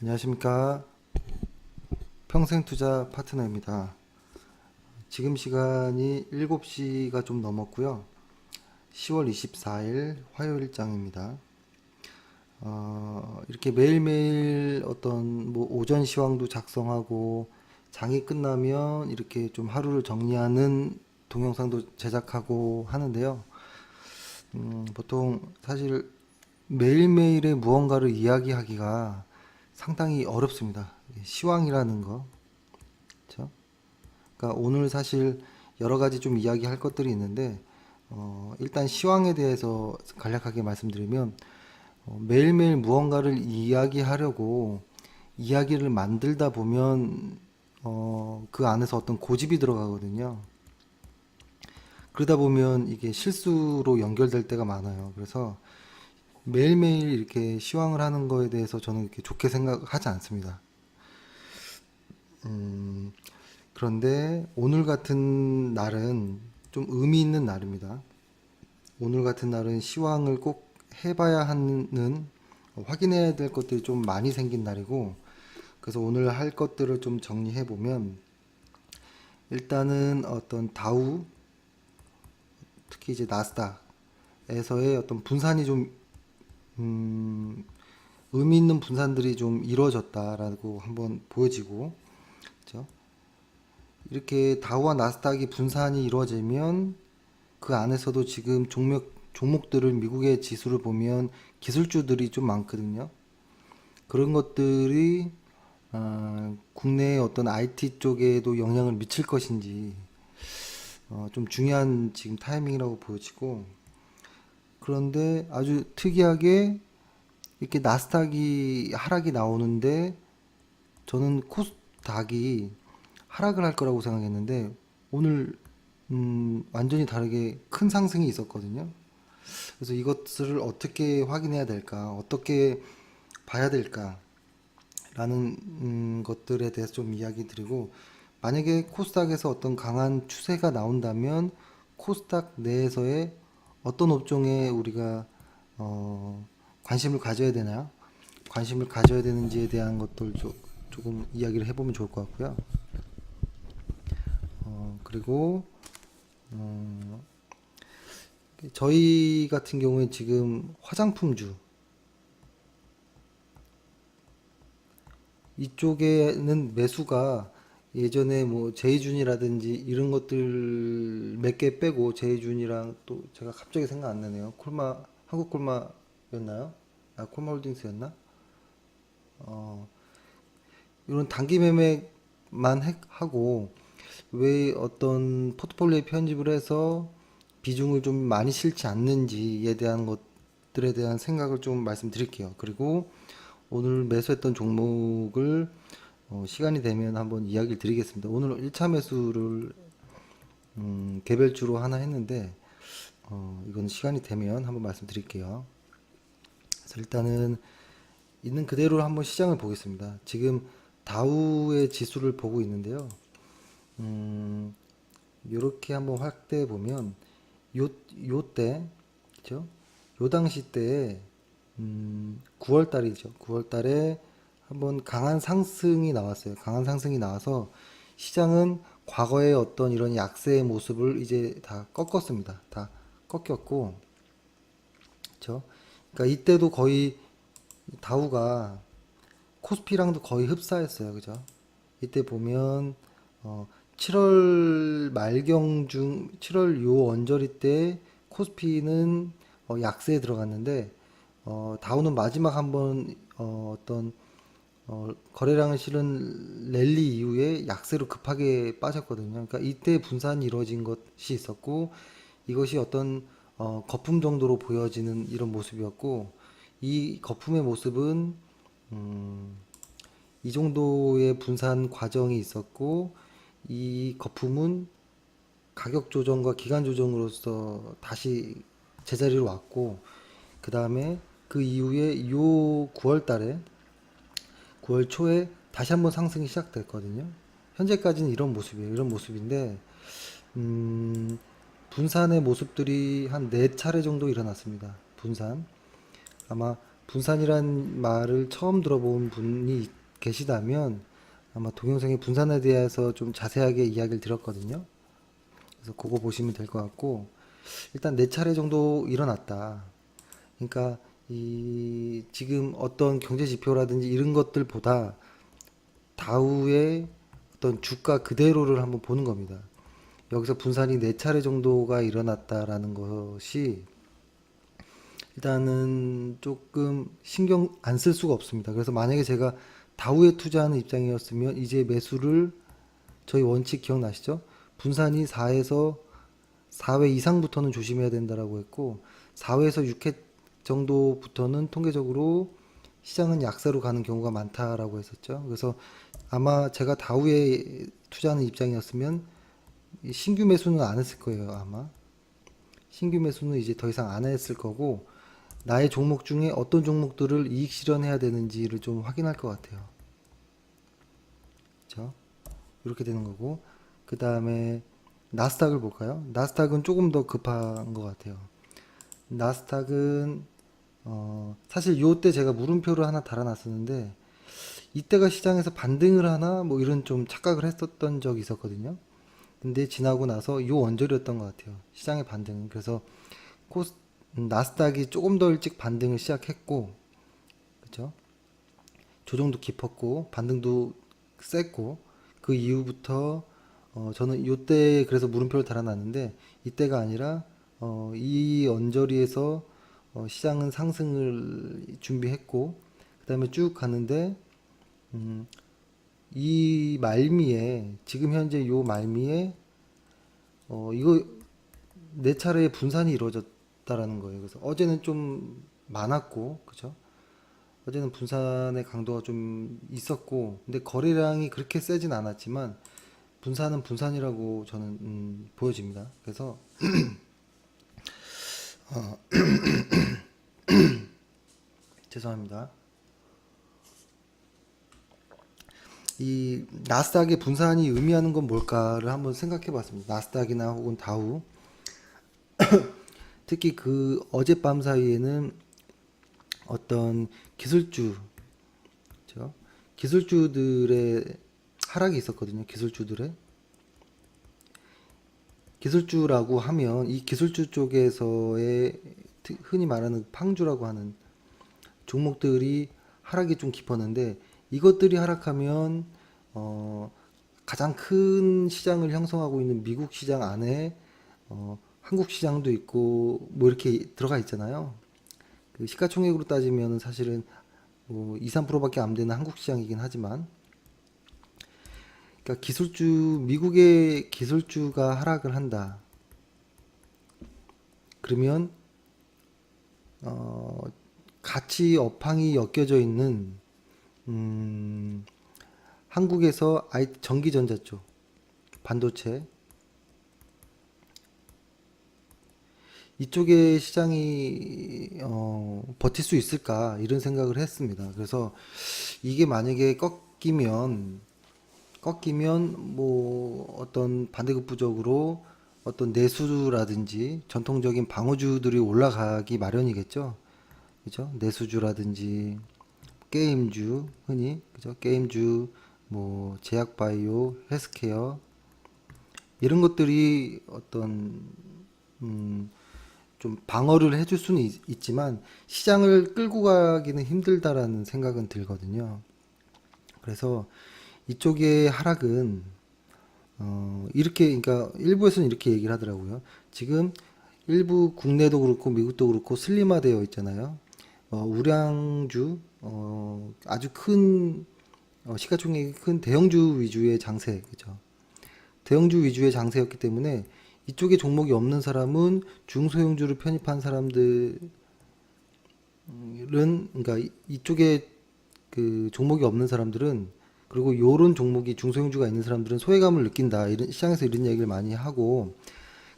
안녕하십니까. 평생투자 파트너입니다. 지금 시간이 7시가 좀 넘었고요. 10월 24일 화요일장입니다. 이렇게 매일매일 어떤 오전 시황도 작성하고 장이 끝나면 이렇게 좀 하루를 정리하는 동영상도 제작하고 하는데요. 보통 사실 매일매일의 무언가를 이야기하기가 상당히 어렵습니다. 시황이라는 거, 그렇죠? 그러니까 오늘 사실 여러 가지 좀 이야기할 것들이 있는데, 일단 시황에 대해서 간략하게 말씀드리면, 매일매일 무언가를 이야기하려고 이야기를 만들다 보면, 그 안에서 어떤 고집이 들어가거든요. 그러다 보면 이게 실수로 연결될 때가 많아요. 그래서 매일매일 이렇게 시황을 하는 거에 대해서 저는 이렇게 좋게 생각하지 않습니다. 그런데 오늘 같은 날은 좀 의미 있는 날입니다. 오늘 같은 날은 시황을 꼭 해봐야 하는, 확인해야 될 것들이 좀 많이 생긴 날이고, 그래서 오늘 할 것들을 좀 정리해 보면, 일단은 어떤 다우, 특히 이제 나스닥에서의 어떤 분산이 좀 의미 있는 분산들이 좀 이루어졌다라고 한번 보여지고, 그렇죠? 이렇게 다우와 나스닥이 분산이 이루어지면 그 안에서도 지금 종목들을 미국의 지수를 보면 기술주들이 좀 많거든요. 그런 것들이 국내의 어떤 IT 쪽에도 영향을 미칠 것인지 좀 중요한 지금 타이밍이라고 보여지고, 그런데 아주 특이하게 이렇게 나스닥이 하락이 나오는데 저는 코스닥이 하락을 할 거라고 생각했는데 오늘 완전히 다르게 큰 상승이 있었거든요. 그래서 이것을 어떻게 확인해야 될까, 어떻게 봐야 될까라는 것들에 대해서 좀 이야기 드리고, 만약에 코스닥에서 어떤 강한 추세가 나온다면 코스닥 내에서의 어떤 업종에 우리가 관심을 가져야 되나요? 관심을 가져야 되는지에 대한 것들 조금 이야기를 해보면 좋을 것 같고요. 그리고 저희 같은 경우에 지금 화장품주 이쪽에는 매수가 예전에 뭐 제이준이라든지 이런 것들 몇 개 빼고 제이준이랑 또 제가 갑자기 생각 안 나네요. 콜마, 한국콜마였나요? 아, 콜마홀딩스였나? 이런 단기 매매만 하고 왜 어떤 포트폴리오에 편집을 해서 비중을 좀 많이 실지 않는지에 대한 것들에 대한 생각을 좀 말씀드릴게요. 그리고 오늘 매수했던 종목을 시간이 되면 한번 이야기를 드리겠습니다. 오늘 1차 매수를 개별주로 하나 했는데 이건 시간이 되면 한번 말씀드릴게요. 그래서 일단은 있는 그대로 한번 시장을 보겠습니다. 지금 다우의 지수를 보고 있는데요. 이렇게 한번 확대해 보면 요때, 그죠? 요 당시 때에 9월 달이죠. 9월 달에 한번 강한 상승이 나왔어요. 강한 상승이 나와서 시장은 과거의 어떤 이런 약세의 모습을 이제 다 꺾었습니다. 다 꺾였고, 그렇죠? 그러니까 이때도 거의 다우가 코스피랑도 거의 흡사했어요. 그죠? 이때 보면 7월 말경 7월 요 언저리 때 코스피는 약세에 들어갔는데 다우는 마지막 한번 어떤 거래량을 실은 랠리 이후에 약세로 급하게 빠졌거든요. 그러니까 이때 분산이 이루어진 것이 있었고 이것이 어떤 거품 정도로 보여지는 이런 모습이었고, 이 거품의 모습은 이 정도의 분산 과정이 있었고 이 거품은 가격 조정과 기간 조정으로서 다시 제자리로 왔고, 그 다음에 그 이후에 요 9월 달에 9월 초에 다시 한번 상승이 시작됐거든요. 현재까지는 이런 모습이에요. 이런 모습인데 음, 분산의 모습들이 한 4차례 정도 일어났습니다. 분산. 아마 분산이란 말을 처음 들어본 분이 계시다면 아마 동영상의 분산에 대해서 좀 자세하게 이야기를 들었거든요. 그래서 그거 보시면 될 것 같고, 일단 4차례 정도 일어났다. 그러니까 이 지금 어떤 경제 지표라든지 이런 것들보다 다우의 어떤 주가 그대로를 한번 보는 겁니다. 여기서 분산이 4차례 정도가 일어났다라는 것이 일단은 조금 신경 안 쓸 수가 없습니다. 그래서 만약에 제가 다우에 투자하는 입장이었으면 이제 매수를 저희 원칙 기억나시죠? 분산이 4에서 4회 이상부터는 조심해야 된다라고 했고 4회에서 6회 정도부터는 통계적으로 시장은 약세로 가는 경우가 많다라고 했었죠. 그래서 아마 제가 다우에 투자하는 입장이었으면 신규 매수는 안 했을 거예요, 아마. 신규 매수는 이제 더 이상 안 했을 거고 나의 종목 중에 어떤 종목들을 이익 실현해야 되는지를 좀 확인할 것 같아요. 그렇죠? 이렇게 되는 거고 그 다음에 나스닥을 볼까요? 나스닥은 조금 더 급한 것 같아요. 나스닥은 사실 요때 제가 물음표를 하나 달아놨었는데 이때가 시장에서 반등을 하나 뭐 이런 좀 착각을 했었던 적이 있었거든요. 근데 지나고 나서 요 언저리였던 것 같아요. 시장의 반등은. 그래서 코스 나스닥이 조금 더 일찍 반등을 시작했고, 그죠? 조정도 깊었고, 반등도 셌고, 그 이후부터 저는 요때 그래서 물음표를 달아놨는데 이때가 아니라 이 언저리에서 시장은 상승을 준비했고, 그다음에 쭉 가는데 음, 이 말미에 지금 현재 요 말미에 이거 4차례의 분산이 이루어졌다라는 거예요. 그래서 어제는 좀 많았고, 그죠? 어제는 분산의 강도가 좀 있었고, 근데 거래량이 그렇게 세진 않았지만, 분산은 분산이라고 저는 보여집니다. 그래서 죄송합니다. 이 나스닥의 분산이 의미하는 건 뭘까를 한번 생각해 봤습니다. 나스닥이나 혹은 다우. 특히 그 어젯밤 사이에는 어떤 기술주, 그죠? 기술주들의 하락이 있었거든요. 기술주라고 하면 이 기술주 쪽에서의 흔히 말하는 팡주라고 하는 종목들이 하락이 좀 깊었는데 이것들이 하락하면 어, 가장 큰 시장을 형성하고 있는 미국 시장 안에 한국 시장도 있고 뭐 이렇게 들어가 있잖아요. 그 시가총액으로 따지면 사실은 뭐 2, 3%밖에 안 되는 한국 시장이긴 하지만 그러니까 미국의 기술주가 하락을 한다. 그러면 어, 같이 업황이 엮여져 있는 음, 한국에서 전기전자 쪽 반도체 이쪽의 시장이 버틸 수 있을까 이런 생각을 했습니다. 그래서 이게 만약에 꺾이면 뭐 어떤 반대급부적으로 어떤 내수라든지 전통적인 방어주들이 올라가기 마련이겠죠. 그죠? 내수주라든지 게임주 흔히 그죠? 게임주 뭐 제약바이오, 헬스케어 이런 것들이 어떤 음, 좀 방어를 해줄 수는 있지만 시장을 끌고 가기는 힘들다라는 생각은 들거든요. 그래서 이쪽의 하락은 이렇게 그러니까 일부에서는 이렇게 얘기를 하더라고요. 지금 일부 국내도 그렇고 미국도 그렇고 슬림화되어 있잖아요. 우량주 아주 큰 시가총액이 큰 대형주 위주의 장세 그죠. 대형주 위주의 장세였기 때문에 이쪽에 종목이 없는 사람은 중소형주를 편입한 사람들은 그러니까 이쪽에 그 종목이 없는 사람들은 그리고 요런 종목이 중소형주가 있는 사람들은 소외감을 느낀다. 이런 시장에서 이런 얘기를 많이 하고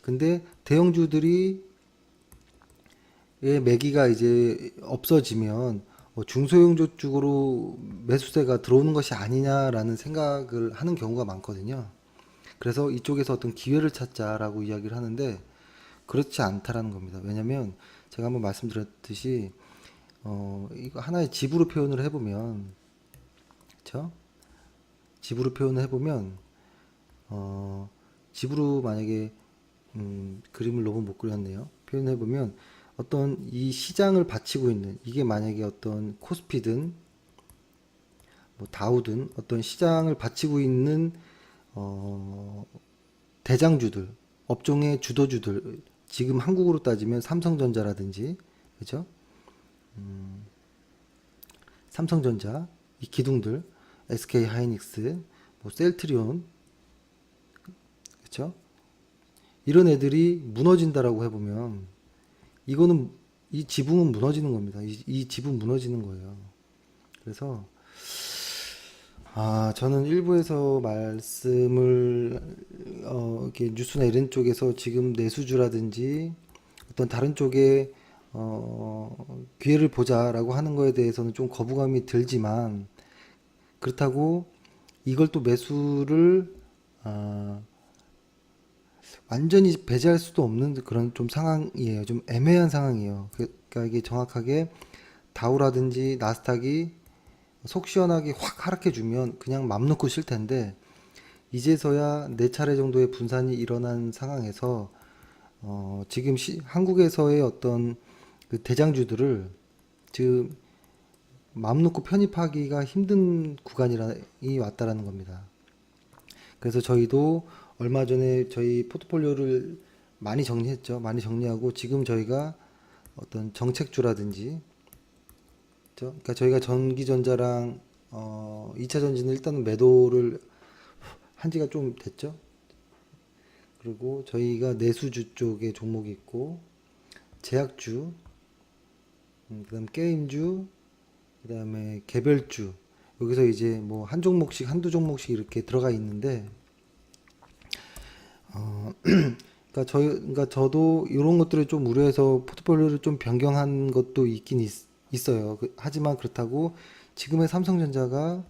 근데 대형주들이 의 매기가 이제 없어지면 중소형주 쪽으로 매수세가 들어오는 것이 아니냐라는 생각을 하는 경우가 많거든요. 그래서 이쪽에서 어떤 기회를 찾자라고 이야기를 하는데 그렇지 않다라는 겁니다. 왜냐면 제가 한번 말씀드렸듯이 이거 하나의 집으로 표현을 해보면, 그쵸? 집으로 표현을 해보면 집으로 만약에 그림을 너무 못 그렸네요. 표현해보면 어떤 이 시장을 바치고 있는 이게 만약에 어떤 코스피든 뭐 다우든 어떤 시장을 바치고 있는 어, 대장주들, 업종의 주도주들, 지금 한국으로 따지면 삼성전자라든지, 그죠? 삼성전자, 이 기둥들, SK 하이닉스, 뭐 셀트리온, 그죠? 이런 애들이 무너진다라고 해보면 이거는 이 지붕은 무너지는 겁니다. 이 지붕 무너지는 거예요. 그래서 저는 일부에서 말씀을 이렇게 뉴스나 이런 쪽에서 지금 내수주라든지 어떤 다른 쪽에 기회를 보자라고 하는 거에 대해서는 좀 거부감이 들지만 그렇다고 이걸 또 매수를 아, 완전히 배제할 수도 없는 그런 좀 상황이에요. 좀 애매한 상황이에요. 그러니까 이게 정확하게 다우라든지 나스닥이 속 시원하게 확 하락해 주면 그냥 맘 놓고 쉴 텐데 이제서야 네 차례 정도의 분산이 일어난 상황에서 지금 한국에서의 어떤 그 대장주들을 지금 맘 놓고 편입하기가 힘든 구간이 왔다라는 겁니다. 그래서 저희도 얼마 전에 저희 포트폴리오를 많이 정리했죠. 많이 정리하고 지금 저희가 어떤 정책주라든지, 그죠? 그러니까 저희가 전기전자랑 2차 전지는 일단은 매도를 한 지가 좀 됐죠. 그리고 저희가 내수주 쪽에 종목이 있고 제약주, 그다음 게임주, 그다음에 개별주 여기서 이제 뭐 한 종목씩 한두 종목씩 이렇게 들어가 있는데 그러니까 저도 이런 것들을 좀 우려해서 포트폴리오를 좀 변경한 것도 있긴 있어요. 하지만 그렇다고 지금의 삼성전자가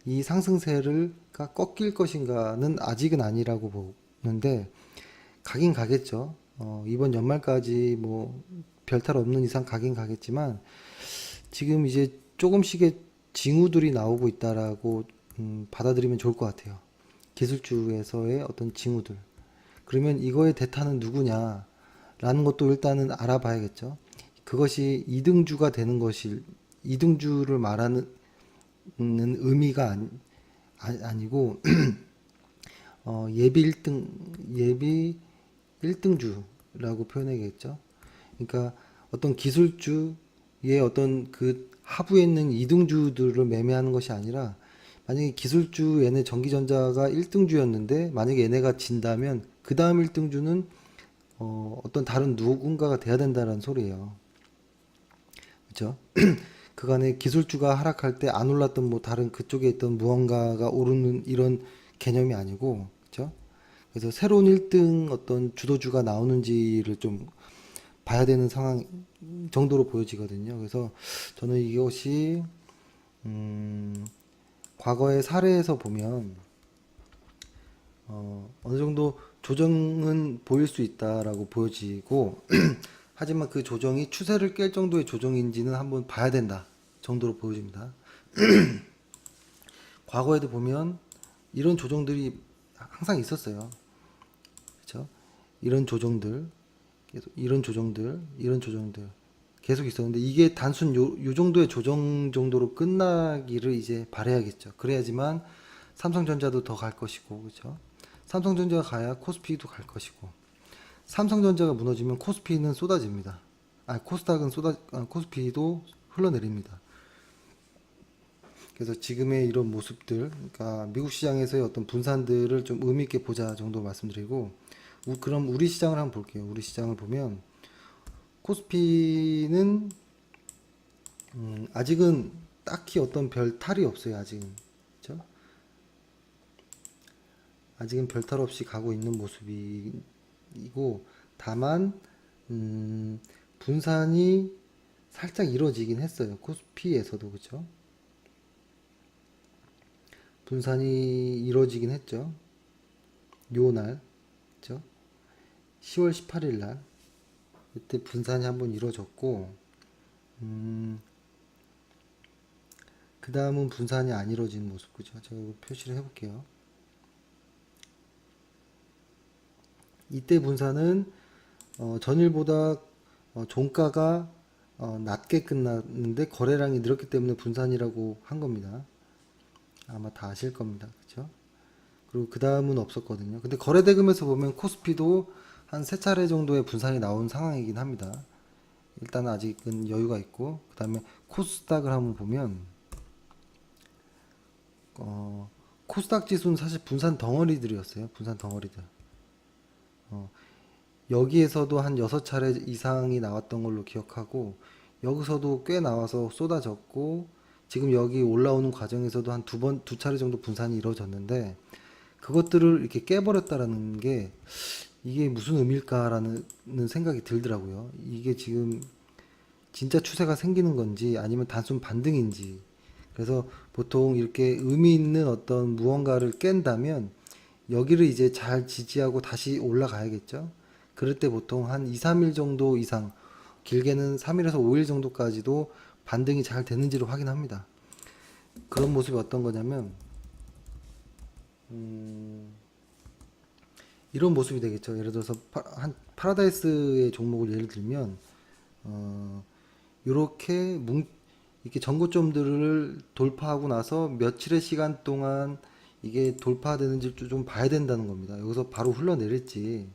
이 상승세를가 꺾일 것인가는 아직은 아니라고 보는데 가긴 가겠죠. 이번 연말까지 뭐 별탈 없는 이상 가긴 가겠지만 지금 이제 조금씩의 징후들이 나오고 있다라고 받아들이면 좋을 것 같아요. 기술주에서의 어떤 징후들. 그러면 이거의 대타는 누구냐라는 것도 일단은 알아봐야겠죠. 그것이 이등주가 되는 것이 이등주를 말하는 의미가 아니고 예비 1등 예비 1등주라고 표현해야겠죠. 그러니까 어떤 기술주의 어떤 그 하부에 있는 이등주들을 매매하는 것이 아니라 만약에 기술주 얘네 전기전자가 1등주였는데 만약에 얘네가 진다면 그 다음 1등주는 어떤 다른 누군가가 돼야 된다는 소리예요. 그렇죠? 그간에 기술주가 하락할 때 안 올랐던 뭐 다른 그쪽에 있던 무언가가 오르는 이런 개념이 아니고, 그렇죠? 그래서 새로운 1등 어떤 주도주가 나오는지를 좀 봐야 되는 상황 정도로 보여지거든요. 그래서 저는 이것이 과거의 사례에서 보면 어느 정도 조정은 보일 수 있다라고 보여지고 하지만 그 조정이 추세를 깰 정도의 조정인지는 한번 봐야 된다 정도로 보여집니다. 과거에도 보면 이런 조정들이 항상 있었어요. 그렇죠? 이런 조정들, 계속 이런 조정들 계속 있었는데 이게 단순 요 정도의 조정 정도로 끝나기를 이제 바라야겠죠. 그래야지만 삼성전자도 더 갈 것이고, 그렇죠? 삼성전자가 가야 코스피도 갈 것이고, 삼성전자가 무너지면 코스피는 쏟아집니다. 코스닥은 코스피도 흘러내립니다. 그래서 지금의 이런 모습들, 그러니까 미국 시장에서의 어떤 분산들을 좀 의미 있게 보자 정도 말씀드리고, 그럼 우리 시장을 한번 볼게요. 우리 시장을 보면 코스피는 아직은 딱히 어떤 별 탈이 없어요. 아직은, 그렇죠? 아직은 별 탈 없이 가고 있는 모습이고, 다만 분산이 살짝 이루어지긴 했어요. 코스피에서도, 그렇죠? 분산이 이루어지긴 했죠. 요 날, 그죠? 10월 18일 날 이때 분산이 한번 이루어졌고, 그 다음은 분산이 안 이루어지는 모습, 그죠? 제가 이거 표시를 해볼게요. 이때 분산은 전일보다 종가가 낮게 끝났는데 거래량이 늘었기 때문에 분산이라고 한 겁니다. 아마 다 아실 겁니다. 그죠? 그리고 그 다음은 없었거든요. 근데 거래대금에서 보면 코스피도 한 세 차례 정도의 분산이 나온 상황이긴 합니다. 일단 아직은 여유가 있고, 그 다음에 코스닥을 한번 보면, 코스닥 지수는 사실 분산 덩어리들이었어요. 분산 덩어리들. 어, 여기에서도 한 6차례 이상이 나왔던 걸로 기억하고, 여기서도 꽤 나와서 쏟아졌고, 지금 여기 올라오는 과정에서도 한 두 차례 정도 분산이 이루어졌는데, 그것들을 이렇게 깨버렸다라는 게, 이게 무슨 의미일까라는 생각이 들더라고요. 이게 지금 진짜 추세가 생기는 건지 아니면 단순 반등인지. 그래서 보통 이렇게 의미 있는 어떤 무언가를 깬다면 여기를 이제 잘 지지하고 다시 올라가야겠죠. 그럴 때 보통 한 2, 3일 정도 이상, 길게는 3일에서 5일 정도까지도 반등이 잘 되는지를 확인합니다. 그런 모습이 어떤 거냐면, 이런 모습이 되겠죠. 예를 들어서 한 파라다이스의 종목을 예를 들면, 이렇게 이렇게 전고점들을 돌파하고 나서 며칠의 시간 동안 이게 돌파되는지 좀 봐야 된다는 겁니다. 여기서 바로 흘러내릴지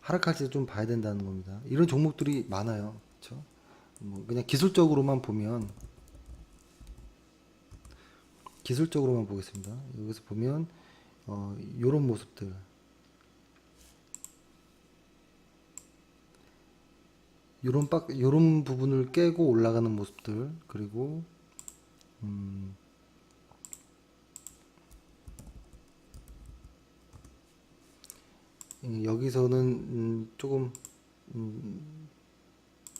하락할지 좀 봐야 된다는 겁니다. 이런 종목들이 많아요. 그렇죠? 뭐 그냥 기술적으로만 보겠습니다. 여기서 보면 이런 모습들, 요런 부분을 깨고 올라가는 모습들, 그리고 여기서는 조금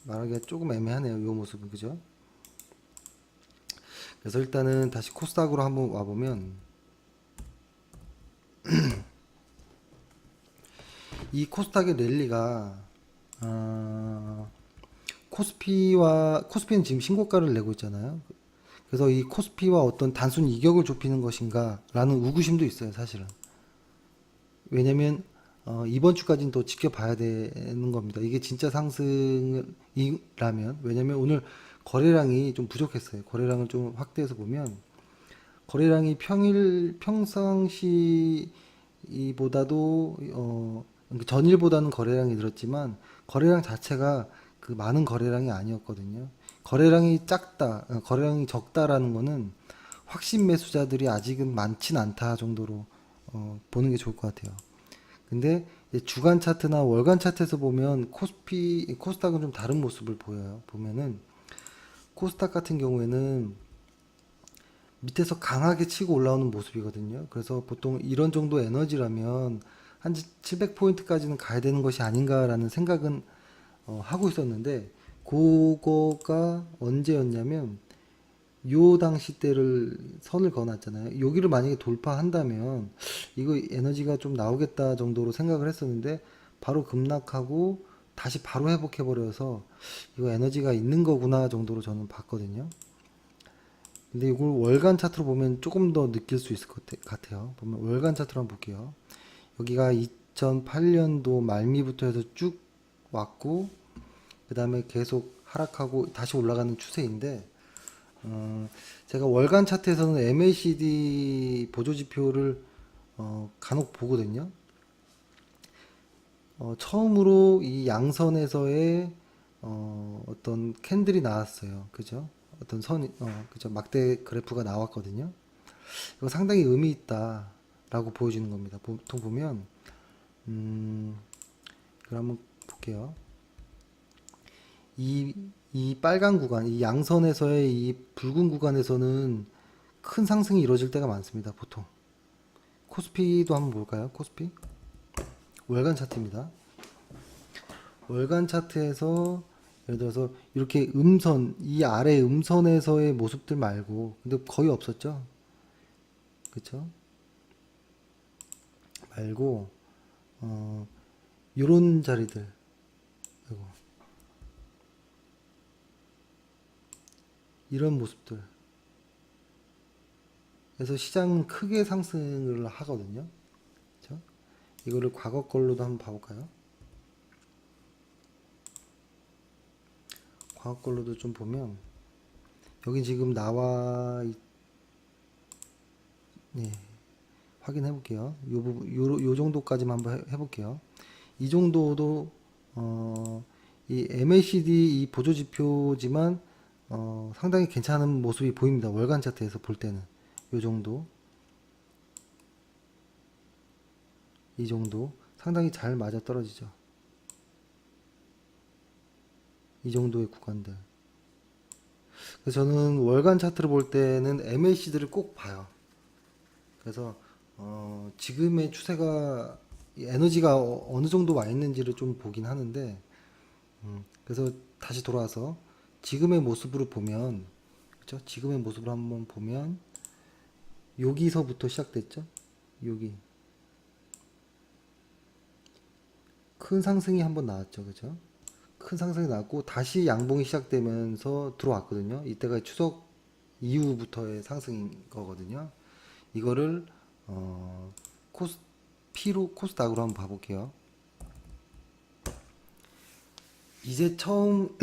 말하기가 조금 애매하네요. 이 모습은, 그죠? 그래서 일단은 다시 코스닥으로 한번 와보면, 이 코스닥의 랠리가 코스피는 지금 신고가를 내고 있잖아요. 그래서 이 코스피와 어떤 단순 이격을 좁히는 것인가라는 의구심도 있어요, 사실은. 왜냐면 이번 주까지는 더 지켜봐야 되는 겁니다. 이게 진짜 상승이라면, 왜냐면 오늘 거래량이 좀 부족했어요. 거래량을 좀 확대해서 보면 거래량이 평상시보다도 그러니까 전일보다는 거래량이 늘었지만 거래량 자체가 그 많은 거래량이 아니었거든요. 거래량이 적다라는 거는 확신 매수자들이 아직은 많진 않다 정도로 보는 게 좋을 것 같아요. 근데 주간 차트나 월간 차트에서 보면 코스닥은 좀 다른 모습을 보여요. 보면은 코스닥 같은 경우에는 밑에서 강하게 치고 올라오는 모습이거든요. 그래서 보통 이런 정도 에너지라면 한 700포인트까지는 가야 되는 것이 아닌가라는 생각은 하고 있었는데, 그거가 언제였냐면 요 당시 때를 선을 그어놨잖아요. 여기를 만약에 돌파한다면 이거 에너지가 좀 나오겠다 정도로 생각을 했었는데 바로 급락하고 다시 바로 회복해 버려서 이거 에너지가 있는 거구나 정도로 저는 봤거든요. 근데 이걸 월간 차트로 보면 조금 더 느낄 수 있을 것 같아요. 보면 월간 차트로 한번 볼게요. 여기가 2008년도 말미부터 해서 쭉 왔고, 그 다음에 계속 하락하고 다시 올라가는 추세인데, 제가 월간 차트에서는 MACD 보조지표를 간혹 보거든요. 처음으로 이 양선에서의 어떤 캔들이 나왔어요. 그죠? 어떤 그죠? 막대 그래프가 나왔거든요. 이거 상당히 의미 있다라고 보여주는 겁니다. 보통 보면, 이걸 한번 볼게요. 이 빨간 구간, 이 양선에서의 이 붉은 구간에서는 큰 상승이 이루어질 때가 많습니다. 보통. 코스피도 한번 볼까요? 코스피? 월간 차트입니다. 월간 차트에서 예를 들어서 이렇게 이 아래 음선에서의 모습들 말고, 근데 거의 없었죠. 그쵸? 말고 요런 자리들, 아이고, 이런 모습들. 그래서 시장은 크게 상승을 하거든요. 그렇죠? 이거를 과거 걸로도 한번 봐볼까요? 과거 걸로도 좀 보면 여기 지금 예, 확인해 볼게요. 요 부분, 요 정도까지만 한번 해볼게요. 이 정도도 이 MACD 이 보조 지표지만 상당히 괜찮은 모습이 보입니다. 월간 차트에서 볼 때는 요 정도, 이 정도 상당히 잘 맞아 떨어지죠. 이 정도의 구간들. 그래서 저는 월간 차트를 볼 때는 MACD를 꼭 봐요. 그래서 지금의 추세가 이 에너지가 어느 정도 와 있는지를 좀 보긴 하는데 그래서 다시 돌아와서 지금의 모습으로 보면 그렇죠? 지금의 모습을 한번 보면 여기서부터 시작됐죠? 여기 큰 상승이 한번 나왔죠, 그죠? 큰 상승이 나왔고 다시 양봉이 시작되면서 들어왔거든요. 이때가 추석 이후부터의 상승인 거거든요. 이거를 코스 P로 코스닥으로 한번 봐볼게요. 이제 처음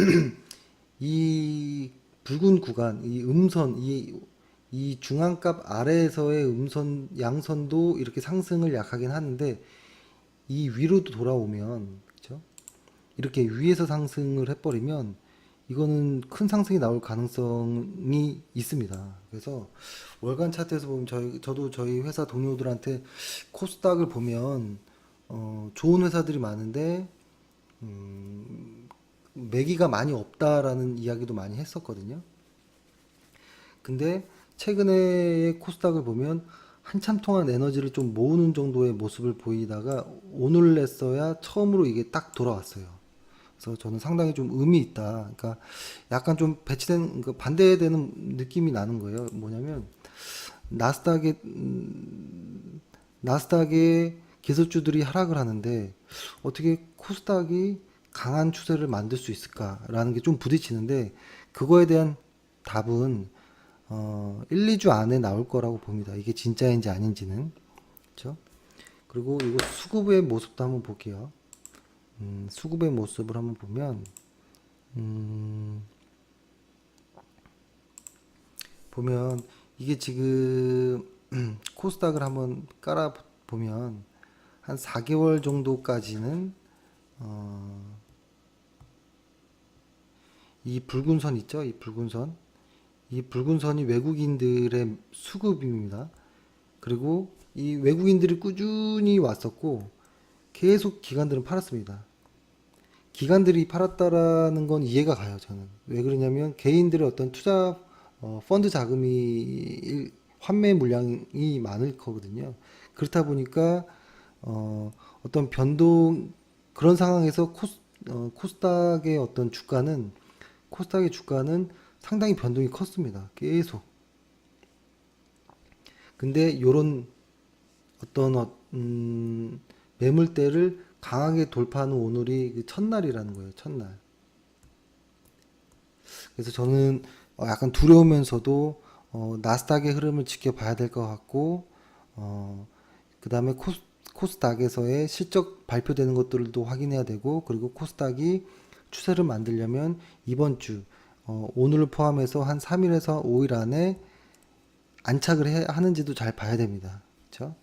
이 붉은 구간, 이 음선, 이 중앙값 아래에서의 음선, 양선도 이렇게 상승을 약하긴 하는데 이 위로도 돌아오면, 그죠? 이렇게 위에서 상승을 해버리면 이거는 큰 상승이 나올 가능성이 있습니다. 그래서 월간 차트에서 보면 저도 저희 회사 동료들한테 코스닥을 보면 좋은 회사들이 많은데 매기가 많이 없다라는 이야기도 많이 했었거든요. 근데 최근에 코스닥을 보면 한참 동안 에너지를 좀 모으는 정도의 모습을 보이다가 오늘냈어야 처음으로 이게 딱 돌아왔어요. 그래서 저는 상당히 좀 의미 있다. 그러니까 약간 좀 배치된 그 반대되는 느낌이 나는 거예요. 뭐냐면 나스닥의 나스닥의 기술주들이 하락을 하는데 어떻게 코스닥이 강한 추세를 만들 수 있을까라는 게 좀 부딪히는데 그거에 대한 답은 1, 2주 안에 나올 거라고 봅니다. 이게 진짜인지 아닌지는. 그렇죠? 그리고 이거 수급의 모습도 한번 볼게요. 수급의 모습을 한번 보면 보면 이게 지금 코스닥을 한번 깔아 보면 한 4개월 정도까지는 이 붉은 선 있죠? 이 붉은 선. 이 붉은 선이 외국인들의 수급입니다. 그리고 이 외국인들이 꾸준히 왔었고 계속 기관들은 팔았습니다. 기관들이 팔았다라는 건 이해가 가요, 저는. 왜 그러냐면 개인들의 어떤 투자 펀드 자금이 환매 물량이 많을 거거든요. 그렇다 보니까 어떤 변동 그런 상황에서 코스닥의 어떤 주가는 코스닥의 주가는 상당히 변동이 컸습니다. 계속. 근데 요런 어떤 매물대를 강하게 돌파하는 오늘이 그 첫날이라는 거예요. 첫날. 그래서 저는 약간 두려우면서도 나스닥의 흐름을 지켜봐야 될 것 같고 그 다음에 코스닥에서의 실적 발표되는 것들도 확인해야 되고 그리고 코스닥이 추세를 만들려면 이번 주 오늘을 포함해서 한 3일에서 5일 안에 안착을 하는지도 잘 봐야 됩니다. 그렇죠?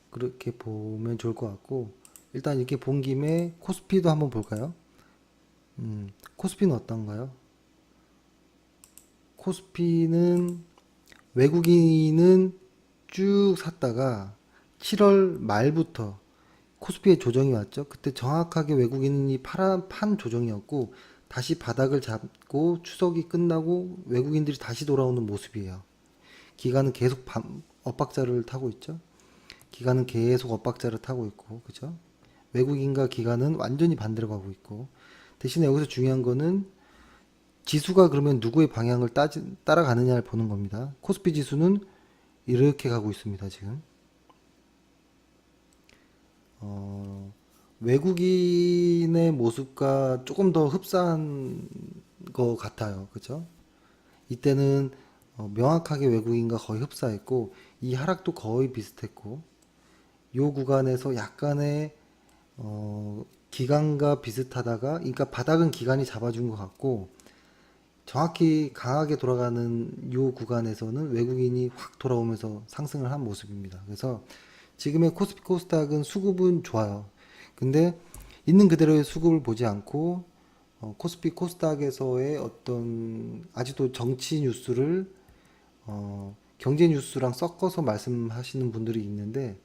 그렇게 보면 좋을 것 같고 일단 이렇게 본 김에 코스피도 한번 볼까요? 코스피는 어떤가요? 코스피는 외국인은 쭉 샀다가 7월 말부터 코스피에 조정이 왔죠. 그때 정확하게 외국인이 판 조정이었고 다시 바닥을 잡고 추석이 끝나고 외국인들이 다시 돌아오는 모습이에요. 기관은 계속 엇박자를 타고 있죠. 기관은 계속 엇박자를 타고 있고, 그죠? 외국인과 기관은 완전히 반대로 가고 있고, 대신에 여기서 중요한 거는 지수가 그러면 누구의 방향을 따라가느냐를 보는 겁니다. 코스피 지수는 이렇게 가고 있습니다, 지금. 외국인의 모습과 조금 더 흡사한 것 같아요. 그죠? 이때는 명확하게 외국인과 거의 흡사했고, 이 하락도 거의 비슷했고, 요 구간에서 약간의 기간과 비슷하다가, 그러니까 바닥은 기간이 잡아준 것 같고, 정확히 강하게 돌아가는 요 구간에서는 외국인이 확 돌아오면서 상승을 한 모습입니다. 그래서 지금의 코스피 코스닥은 수급은 좋아요. 근데 있는 그대로의 수급을 보지 않고 코스피 코스닥에서의 어떤 아직도 정치 뉴스를 경제 뉴스랑 섞어서 말씀하시는 분들이 있는데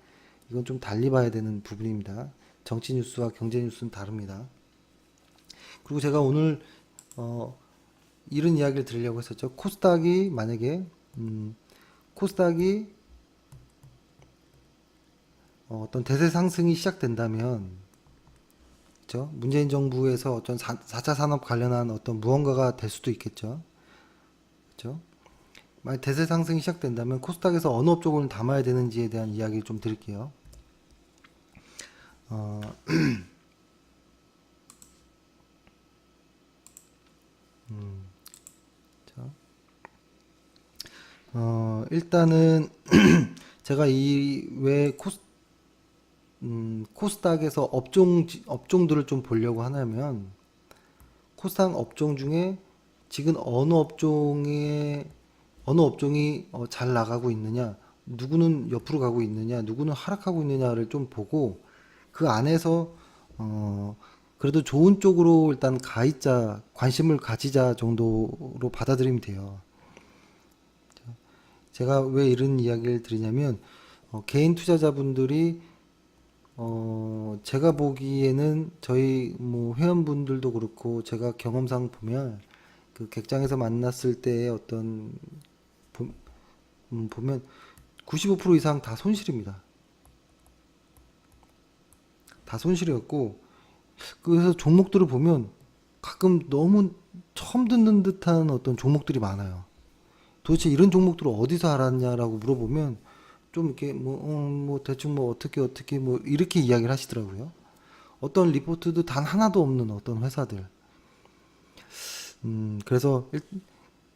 이건 좀 달리 봐야 되는 부분입니다. 정치 뉴스와 경제 뉴스는 다릅니다. 그리고 제가 오늘 어, 이런 이야기를 드리려고 했었죠. 코스닥이 만약에 코스닥이 어떤 대세 상승이 시작된다면, 그죠? 문재인 정부에서 어떤 4차 산업 관련한 어떤 무언가가 될 수도 있겠죠. 그죠? 만약 대세 상승이 시작된다면 코스닥에서 어느 업종을 담아야 되는지에 대한 이야기를 좀 드릴게요. 어, 자, 일단은 제가 이 외 코스닥에서 업종들을 좀 보려고 하냐면 코스닥 업종 중에 지금 어느 업종이 잘 나가고 있느냐, 누구는 옆으로 가고 있느냐, 누구는 하락하고 있느냐를 좀 보고 그 안에서 그래도 좋은 쪽으로 일단 가입자 관심을 가지자 정도로 받아들이면 돼요. 제가 왜 이런 이야기를 드리냐면 개인 투자자분들이 제가 보기에는 저희 뭐 회원분들도 그렇고 제가 경험상 보면 그 객장에서 만났을 때의 어떤 보면 95% 이상 다 손실입니다. 다 손실이었고 그래서 종목들을 보면 가끔 너무 처음 듣는 듯한 어떤 종목들이 많아요. 도대체 이런 종목들을 어디서 알았냐라고 물어보면 좀 이렇게 뭐 대충 뭐 어떻게 뭐 이렇게 이야기를 하시더라고요. 어떤 리포트도 단 하나도 없는 어떤 회사들. 그래서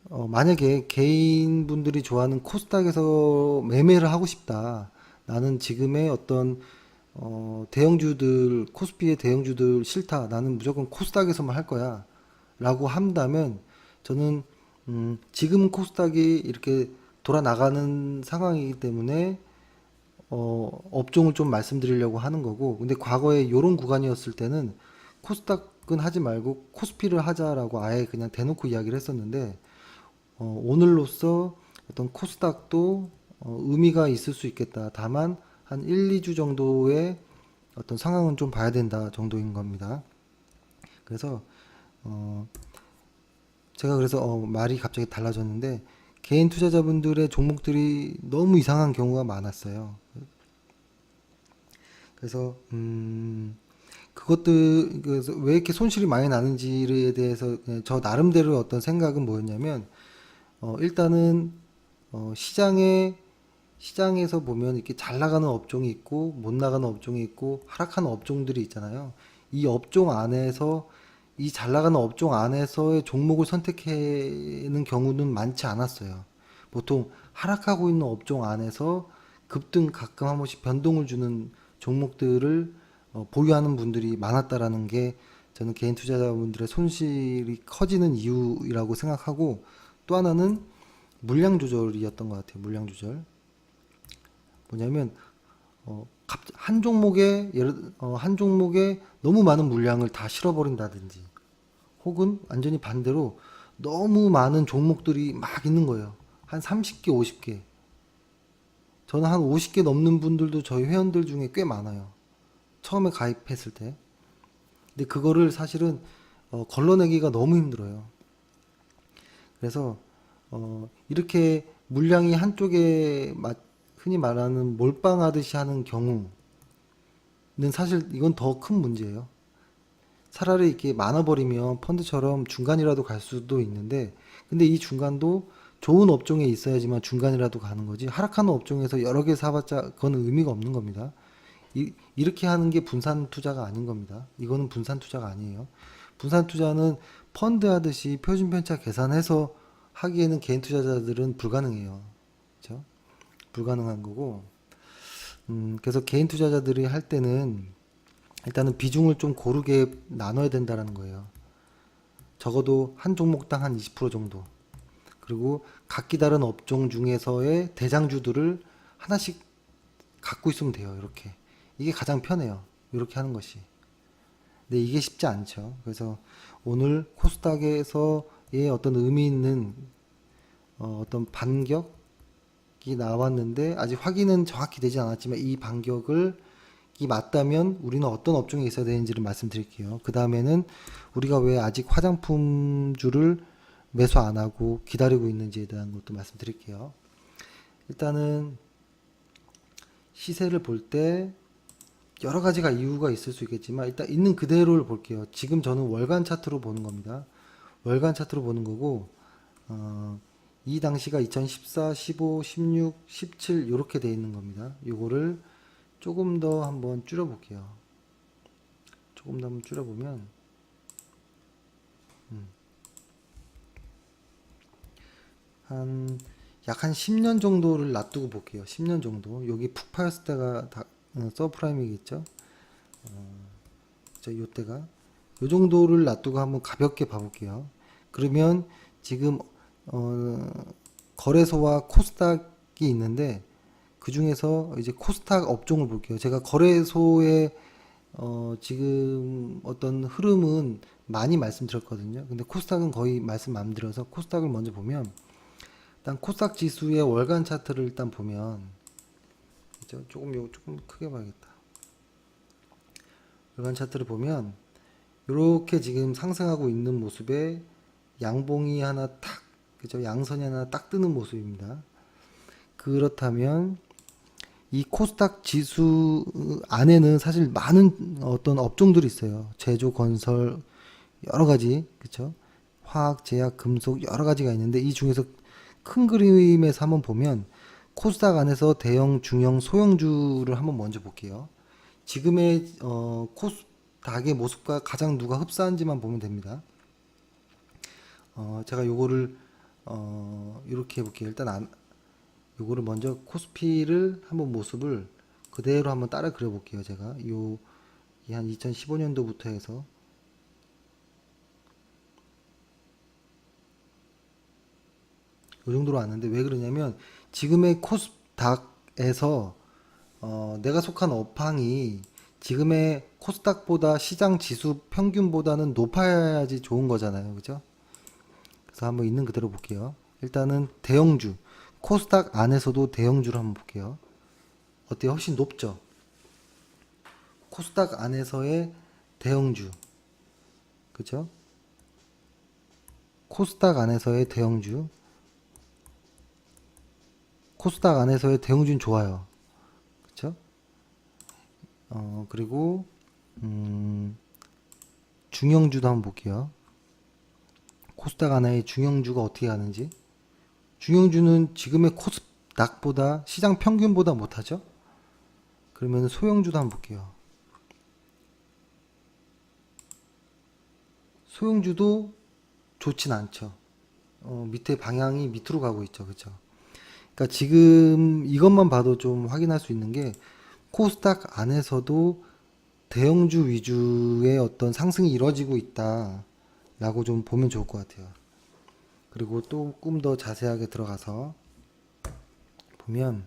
만약에 개인분들이 좋아하는 코스닥에서 매매를 하고 싶다. 나는 지금의 어떤 대형주들 코스피의 대형주들 싫다. 나는 무조건 코스닥에서만 할 거야. 라고 한다면 저는 지금 코스닥이 이렇게 돌아 나가는 상황이기 때문에 업종을 좀 말씀드리려고 하는 거고 근데 과거에 이런 구간이었을 때는 코스닥은 하지 말고 코스피를 하자라고 아예 그냥 대놓고 이야기를 했었는데 오늘로써 어떤 코스닥도 의미가 있을 수 있겠다. 다만 한 1, 2주 정도의 어떤 상황은 좀 봐야 된다 정도인 겁니다. 그래서 어, 제가 그래서 말이 갑자기 달라졌는데 개인 투자자분들의 종목들이 너무 이상한 경우가 많았어요. 그래서 그것들 그래서 왜 이렇게 손실이 많이 나는지에 대해서 그냥 저 나름대로 어떤 생각은 뭐였냐면 일단은 시장에서 보면 이렇게 잘 나가는 업종이 있고 못 나가는 업종이 있고 하락하는 업종들이 있잖아요. 이 업종 안에서 이 잘 나가는 업종 안에서의 종목을 선택하는 경우는 많지 않았어요. 보통 하락하고 있는 업종 안에서 급등 가끔 한 번씩 변동을 주는 종목들을 보유하는 분들이 많았다라는 게 저는 개인 투자자분들의 손실이 커지는 이유라고 생각하고 또 하나는 물량 조절이었던 것 같아요. 물량 조절. 뭐냐면 한 종목에 너무 많은 물량을 다 실어버린다든지 혹은 완전히 반대로 너무 많은 종목들이 막 있는 거예요. 한 30개, 50개. 저는 한 50개 넘는 분들도 저희 회원들 중에 꽤 많아요. 처음에 가입했을 때. 근데 그거를 사실은 걸러내기가 너무 힘들어요. 그래서 이렇게 물량이 한쪽에 흔히 말하는 몰빵하듯이 하는 경우는 사실 이건 더 큰 문제예요. 차라리 이렇게 많아버리면 펀드처럼 중간이라도 갈 수도 있는데 근데 이 중간도 좋은 업종에 있어야지만 중간이라도 가는 거지 하락하는 업종에서 여러 개 사봤자 그건 의미가 없는 겁니다. 이렇게 하는 게 분산 투자가 아닌 겁니다. 이거는 분산 투자가 아니에요. 분산 투자는 펀드 하듯이 표준 편차 계산해서 하기에는 개인 투자자들은 불가능해요. 그렇죠? 불가능한 거고, 그래서 개인 투자자들이 할 때는 일단은 비중을 좀 고르게 나눠야 된다는 거예요. 적어도 한 종목당 한 20% 정도. 그리고 각기 다른 업종 중에서의 대장주들을 하나씩 갖고 있으면 돼요. 이렇게. 이게 가장 편해요. 이렇게 하는 것이. 근데 이게 쉽지 않죠. 그래서 오늘 코스닥에서의 어떤 의미 있는 어떤 반격이 나왔는데 아직 확인은 정확히 되지 않았지만 이 반격을 이 맞다면 우리는 어떤 업종에 있어야 되는지를 말씀드릴게요. 그 다음에는 우리가 왜 아직 화장품주를 매수 안 하고 기다리고 있는지에 대한 것도 말씀드릴게요. 일단은 시세를 볼 때 여러 가지가 이유가 있을 수 있겠지만 일단 있는 그대로를 볼게요. 지금 저는 월간 차트로 보는 겁니다. 월간 차트로 보는 거고 이 당시가 2014, 15, 16, 17 이렇게 돼 있는 겁니다. 요거를 조금 더 한번 줄여 볼게요. 조금 더 한번 줄여 보면 한 약 한 10년 정도를 놔두고 볼게요. 10년 정도. 여기 푹 파였을 때가 서프라임이겠죠. 요때가 요 정도를 놔두고 한번 가볍게 봐볼게요. 그러면 지금 거래소와 코스닥이 있는데 그 중에서 이제 코스닥 업종을 볼게요. 제가 거래소의 지금 어떤 흐름은 많이 말씀드렸거든요. 근데 코스닥은 거의 말씀 안 드려서 코스닥을 먼저 보면 일단 코스닥 지수의 월간 차트를 일단 보면 조금 크게 봐야겠다. 월간 차트를 보면 이렇게 지금 상승하고 있는 모습에 양봉이 하나 탁, 그죠? 양선이 하나 딱 뜨는 모습입니다. 그렇다면 이 코스닥 지수 안에는 사실 많은 어떤 업종들이 있어요. 제조, 건설, 여러 가지, 그쵸? 화학, 제약, 금속, 여러 가지가 있는데 이 중에서 큰 그림에서 한번 보면 코스닥 안에서 대형, 중형, 소형주를 한번 먼저 볼게요. 지금의 코스닥의 모습과 가장 누가 흡사한지만 보면 됩니다. 제가 요거를 이렇게 해볼게요. 일단 요거를 먼저 코스피를 한번 모습을 그대로 한번 따라 그려볼게요. 제가 한 2015년도부터 해서 요 정도로 왔는데 왜 그러냐면 지금의 코스닥에서 내가 속한 업황이 지금의 코스닥보다 시장 지수 평균보다는 높아야지 좋은 거잖아요. 그죠? 그래서 한번 있는 그대로 볼게요. 일단은 대형주, 코스닥 안에서도 대형주를 한번 볼게요. 어때요? 훨씬 높죠? 코스닥 안에서의 대형주. 그죠? 코스닥 안에서의 대형주. 코스닥 안에서의 대형주는 좋아요. 그쵸? 그리고, 중형주도 한번 볼게요. 코스닥 안에 중형주가 어떻게 가는지. 중형주는 지금의 코스닥보다 시장 평균보다 못하죠? 그러면 소형주도 한번 볼게요. 소형주도 좋진 않죠. 밑에 방향이 밑으로 가고 있죠. 그쵸? 그러니까 지금 이것만 봐도 좀 확인할 수 있는 게 코스닥 안에서도 대형주 위주의 어떤 상승이 이루어지고 있다라고 좀 보면 좋을 것 같아요. 그리고 조금 더 자세하게 들어가서 보면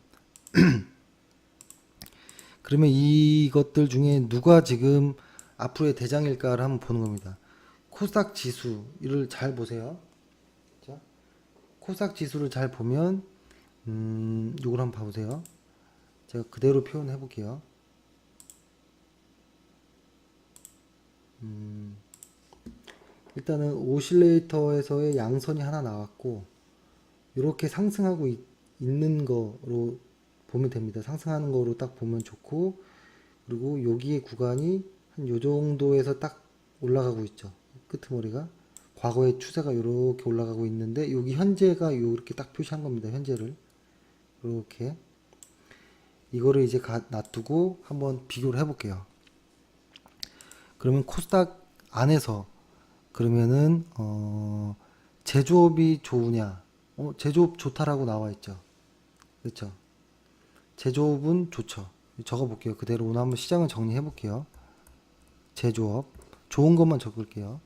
그러면 이것들 중에 누가 지금 앞으로의 대장일까를 한번 보는 겁니다. 코스닥 지수를 잘 보세요. 자, 코스닥 지수를 잘 보면 요걸 한번 봐보세요. 제가 그대로 표현해 볼게요. 일단은 오실레이터에서의 양선이 하나 나왔고 이렇게 상승하고 있는 거로 보면 됩니다. 상승하는 거로 딱 보면 좋고 그리고 여기의 구간이 한 요 정도에서 딱 올라가고 있죠. 끄트머리가 과거의 추세가 이렇게 올라가고 있는데 여기 현재가 이렇게 딱 표시한 겁니다. 현재를 이렇게 이거를 이제 놔두고 한번 비교를 해볼게요. 그러면 코스닥 안에서 그러면은 제조업이 좋으냐? 제조업 좋다라고 나와 있죠. 그렇죠? 제조업은 좋죠. 적어 볼게요. 그대로 오늘 한번 시장을 정리해 볼게요. 제조업 좋은 것만 적을게요.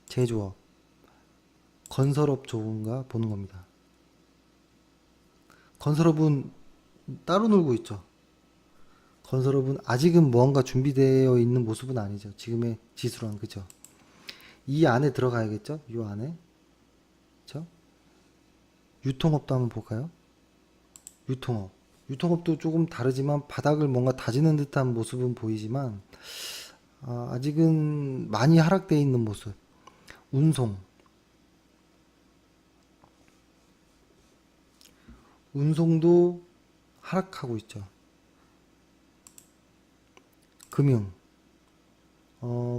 제조업 건설업 좋은가 보는 겁니다. 건설업은 따로 놀고 있죠. 건설업은 아직은 무언가 준비되어 있는 모습은 아니죠. 지금의 지수랑 그죠? 이 안에 들어가야겠죠? 이 안에 그죠? 유통업도 한번 볼까요? 유통업도 조금 다르지만 바닥을 뭔가 다지는 듯한 모습은 보이지만 아직은 많이 하락되어 있는 모습. 운송 운송도 하락하고 있죠. 금융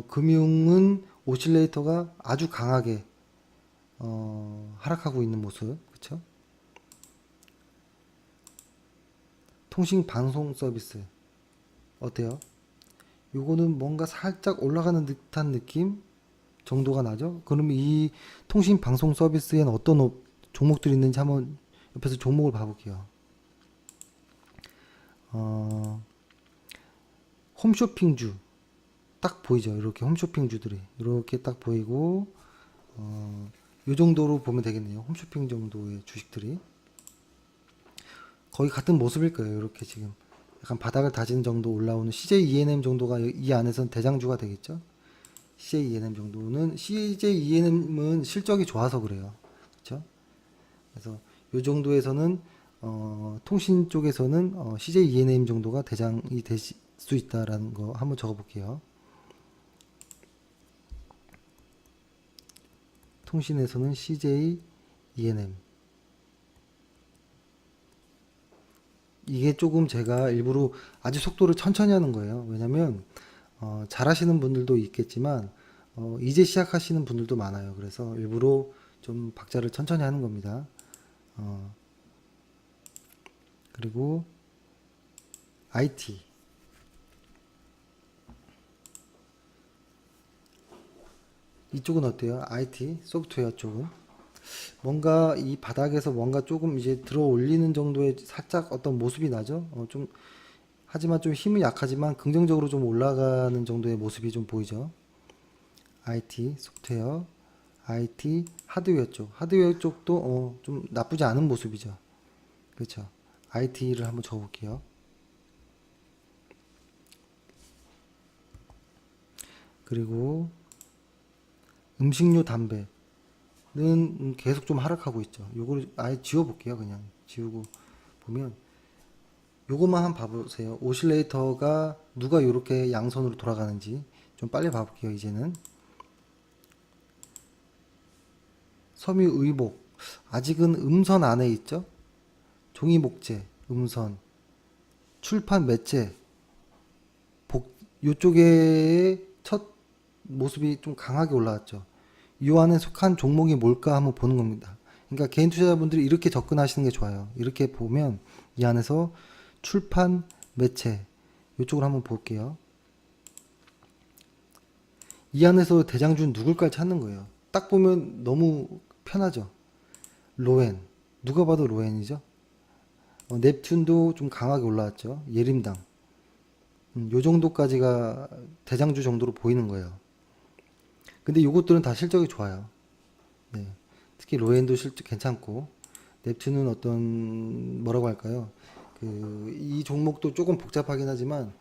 금융은 오실레이터가 아주 강하게 하락하고 있는 모습 그쵸? 통신 방송 서비스 어때요? 요거는 뭔가 살짝 올라가는 듯한 느낌 정도가 나죠? 그러면 이 통신 방송 서비스에는 어떤 종목들이 있는지 한번 옆에서 종목을 봐볼게요. 홈쇼핑주 딱 보이죠? 이렇게 홈쇼핑주들이 이렇게 딱 보이고 요 정도로 보면 되겠네요. 홈쇼핑 정도의 주식들이 거의 같은 모습일 거예요. 이렇게 지금 약간 바닥을 다진 정도 올라오는 CJ ENM 정도가 이 안에서는 대장주가 되겠죠. CJ ENM 정도는 CJ ENM은 실적이 좋아서 그래요. 그렇죠? 그래서 요 정도에서는 통신 쪽에서는 CJ ENM 정도가 대장이 될 수 있다라는 거 한번 적어 볼게요. 통신에서는 CJ ENM 이게 조금 제가 일부러 아주 속도를 천천히 하는 거예요. 왜냐면 잘하시는 분들도 있겠지만 이제 시작하시는 분들도 많아요. 그래서 일부러 좀 박자를 천천히 하는 겁니다. 그리고 IT 이쪽은 어때요? IT 소프트웨어 쪽은 뭔가 이 바닥에서 뭔가 조금 이제 들어 올리는 정도의 살짝 어떤 모습이 나죠. 좀 하지만 좀 힘이 약하지만 긍정적으로 좀 올라가는 정도의 모습이 좀 보이죠. IT 소프트웨어, IT 하드웨어 쪽, 하드웨어 쪽도 좀 나쁘지 않은 모습이죠. 그렇죠. IT를 한번 적어볼게요. 그리고 음식료 담배는 계속 좀 하락하고 있죠. 요걸 아예 지워볼게요. 그냥 지우고 보면 요것만 한번 봐보세요. 오실레이터가 누가 이렇게 양선으로 돌아가는지 좀 빨리 봐볼게요. 이제는 섬유의복 아직은 음선 안에 있죠. 종이 목재, 음선, 출판 매체, 요쪽에 첫 모습이 좀 강하게 올라왔죠. 이 안에 속한 종목이 뭘까 한번 보는 겁니다. 그러니까 개인 투자자분들이 이렇게 접근하시는 게 좋아요. 이렇게 보면 이 안에서 출판 매체 이쪽으로 한번 볼게요. 이 안에서 대장주는 누굴까 찾는 거예요. 딱 보면 너무 편하죠. 로엔 누가 봐도 로엔이죠. 넵튠도 좀 강하게 올라왔죠. 예림당 요 정도까지가 대장주 정도로 보이는 거예요. 근데 요것들은 다 실적이 좋아요. 네. 특히 로엔도 실적 괜찮고 넵튠은 어떤 뭐라고 할까요? 이 종목도 조금 복잡하긴 하지만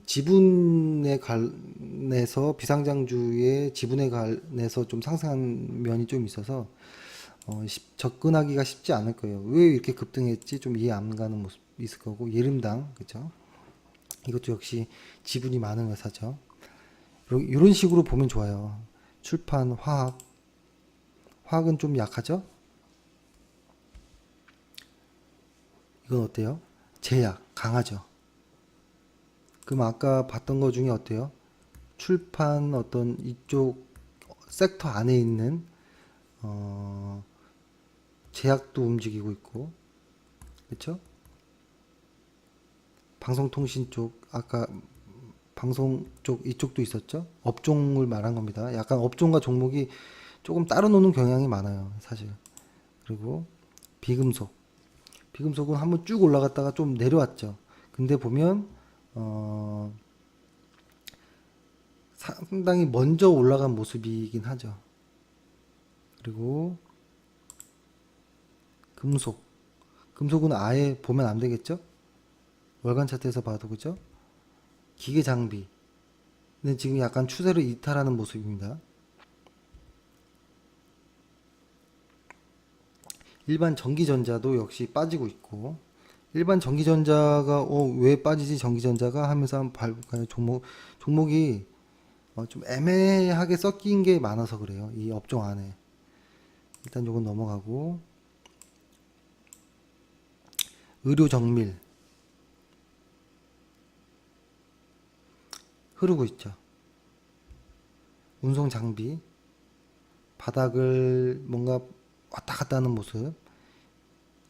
지분에 관해서 비상장주의 지분에 관해서 좀 상승한 면이 좀 있어서 접근하기가 쉽지 않을 거예요. 왜 이렇게 급등했지? 좀 이해 안 가는 모습 있을 거고 예림당 그죠? 이것도 역시 지분이 많은 회사죠. 이런 식으로 보면 좋아요. 출판, 화학은 좀 약하죠? 이건 어때요? 제약, 강하죠? 그럼 아까 봤던 거 중에 어때요? 출판 어떤 이쪽 섹터 안에 있는 제약도 움직이고 있고, 그렇죠? 방송통신 쪽, 아까 방송 쪽 이쪽도 있었죠? 업종을 말한 겁니다. 약간 업종과 종목이 조금 따로 노는 경향이 많아요, 사실. 그리고 비금속. 비금속은 한번 쭉 올라갔다가 좀 내려왔죠. 근데 보면 어, 상당히 먼저 올라간 모습이긴 하죠. 그리고 금속. 금속은 아예 보면 안 되겠죠? 월간 차트에서 봐도 그죠? 기계 장비는 지금 약간 추세를 이탈하는 모습입니다. 일반 전기전자도 역시 빠지고 있고, 일반 전기전자가 왜 빠지지 전기전자가 하면서 한번 밟을까요? 종목이 좀 애매하게 섞인 게 많아서 그래요. 이 업종 안에. 일단 요건 넘어가고, 의료 정밀 흐르고 있죠. 운송 장비 바닥을 뭔가 왔다 갔다 하는 모습.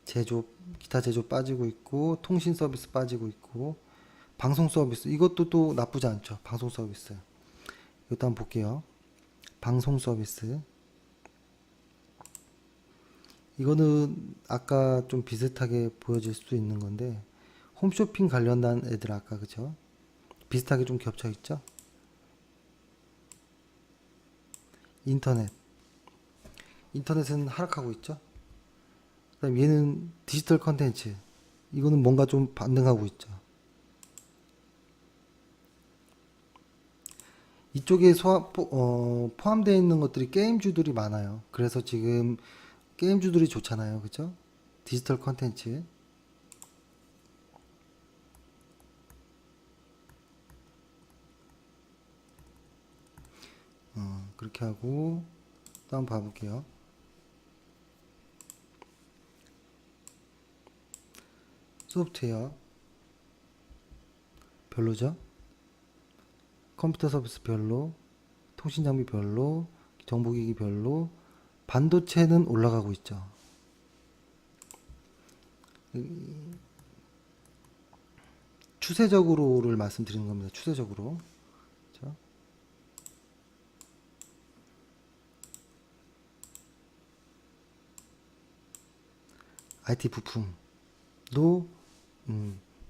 제조, 기타 제조 빠지고 있고, 통신 서비스 빠지고 있고, 방송 서비스 이것도 또 나쁘지 않죠. 방송 서비스. 이것도 한번 볼게요. 방송 서비스. 이거는 아까 좀 비슷하게 보여질 수 있는 건데, 홈쇼핑 관련한 애들 아까 그죠? 비슷하게 좀 겹쳐 있죠? 인터넷. 인터넷은 하락하고 있죠? 그다음 얘는 디지털 컨텐츠. 이거는 뭔가 좀 반등하고 있죠. 이쪽에 포함되어 있는 것들이 게임주들이 많아요. 그래서 지금 게임주들이 좋잖아요. 그죠? 디지털 컨텐츠. 그렇게 하고 또 한번 봐볼게요. 소프트웨어 별로죠? 컴퓨터 서비스 별로, 통신 장비 별로, 정보기기 별로, 반도체는 올라가고 있죠. 추세적으로를 말씀드리는 겁니다. 추세적으로. 그렇죠? IT 부품도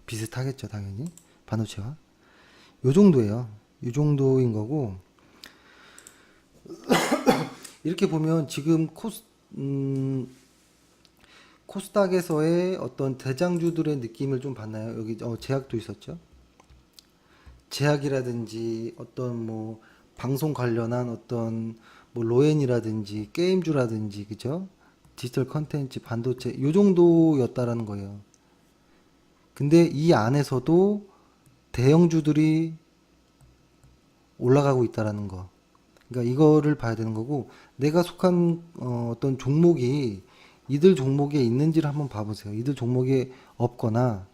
비슷하겠죠, 당연히. 반도체와. 요 정도예요. 요 정도인 거고, 이렇게 보면 지금 코스닥에서의 어떤 대장주들의 느낌을 좀 봤나요? 여기 제약도 있었죠. 제약이라든지 어떤 뭐 방송 관련한 어떤 뭐 로엔이라든지 게임주라든지 그죠? 디지털 컨텐츠, 반도체 요 정도였다라는 거예요. 근데 이 안에서도 대형주들이 올라가고 있다라는 거. 그러니까 이거를 봐야 되는 거고 내가 속한 어떤 종목이 이들 종목에 있는지를 한번 봐보세요. 이들 종목에 없거나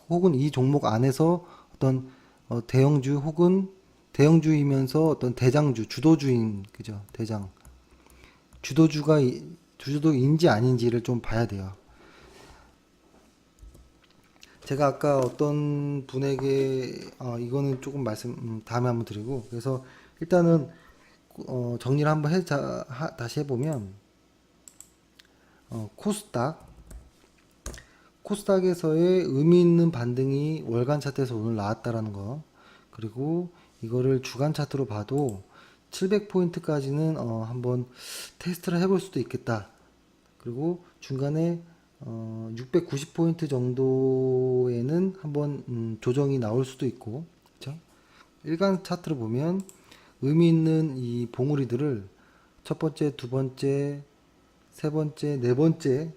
혹은 이 종목 안에서 어떤 대형주 혹은 대형주이면서 어떤 대장주, 주도주인 그죠? 대장 주도주가 주도인지 아닌지를 좀 봐야 돼요. 제가 아까 어떤 분에게 이거는 조금 말씀 다음에 한번 드리고 그래서 일단은 정리를 한번 다시 해보면 코스닥 코스닥에서의 의미 있는 반등이 월간 차트에서 오늘 나왔다라는 거 그리고 이거를 주간 차트로 봐도 700포인트까지는 한번 테스트를 해볼 수도 있겠다. 그리고 중간에 690포인트 정도에는 한번 조정이 나올 수도 있고 그렇죠? 일간 차트를 보면 의미 있는 이 봉우리들을 첫 번째, 두 번째, 세 번째, 네 번째에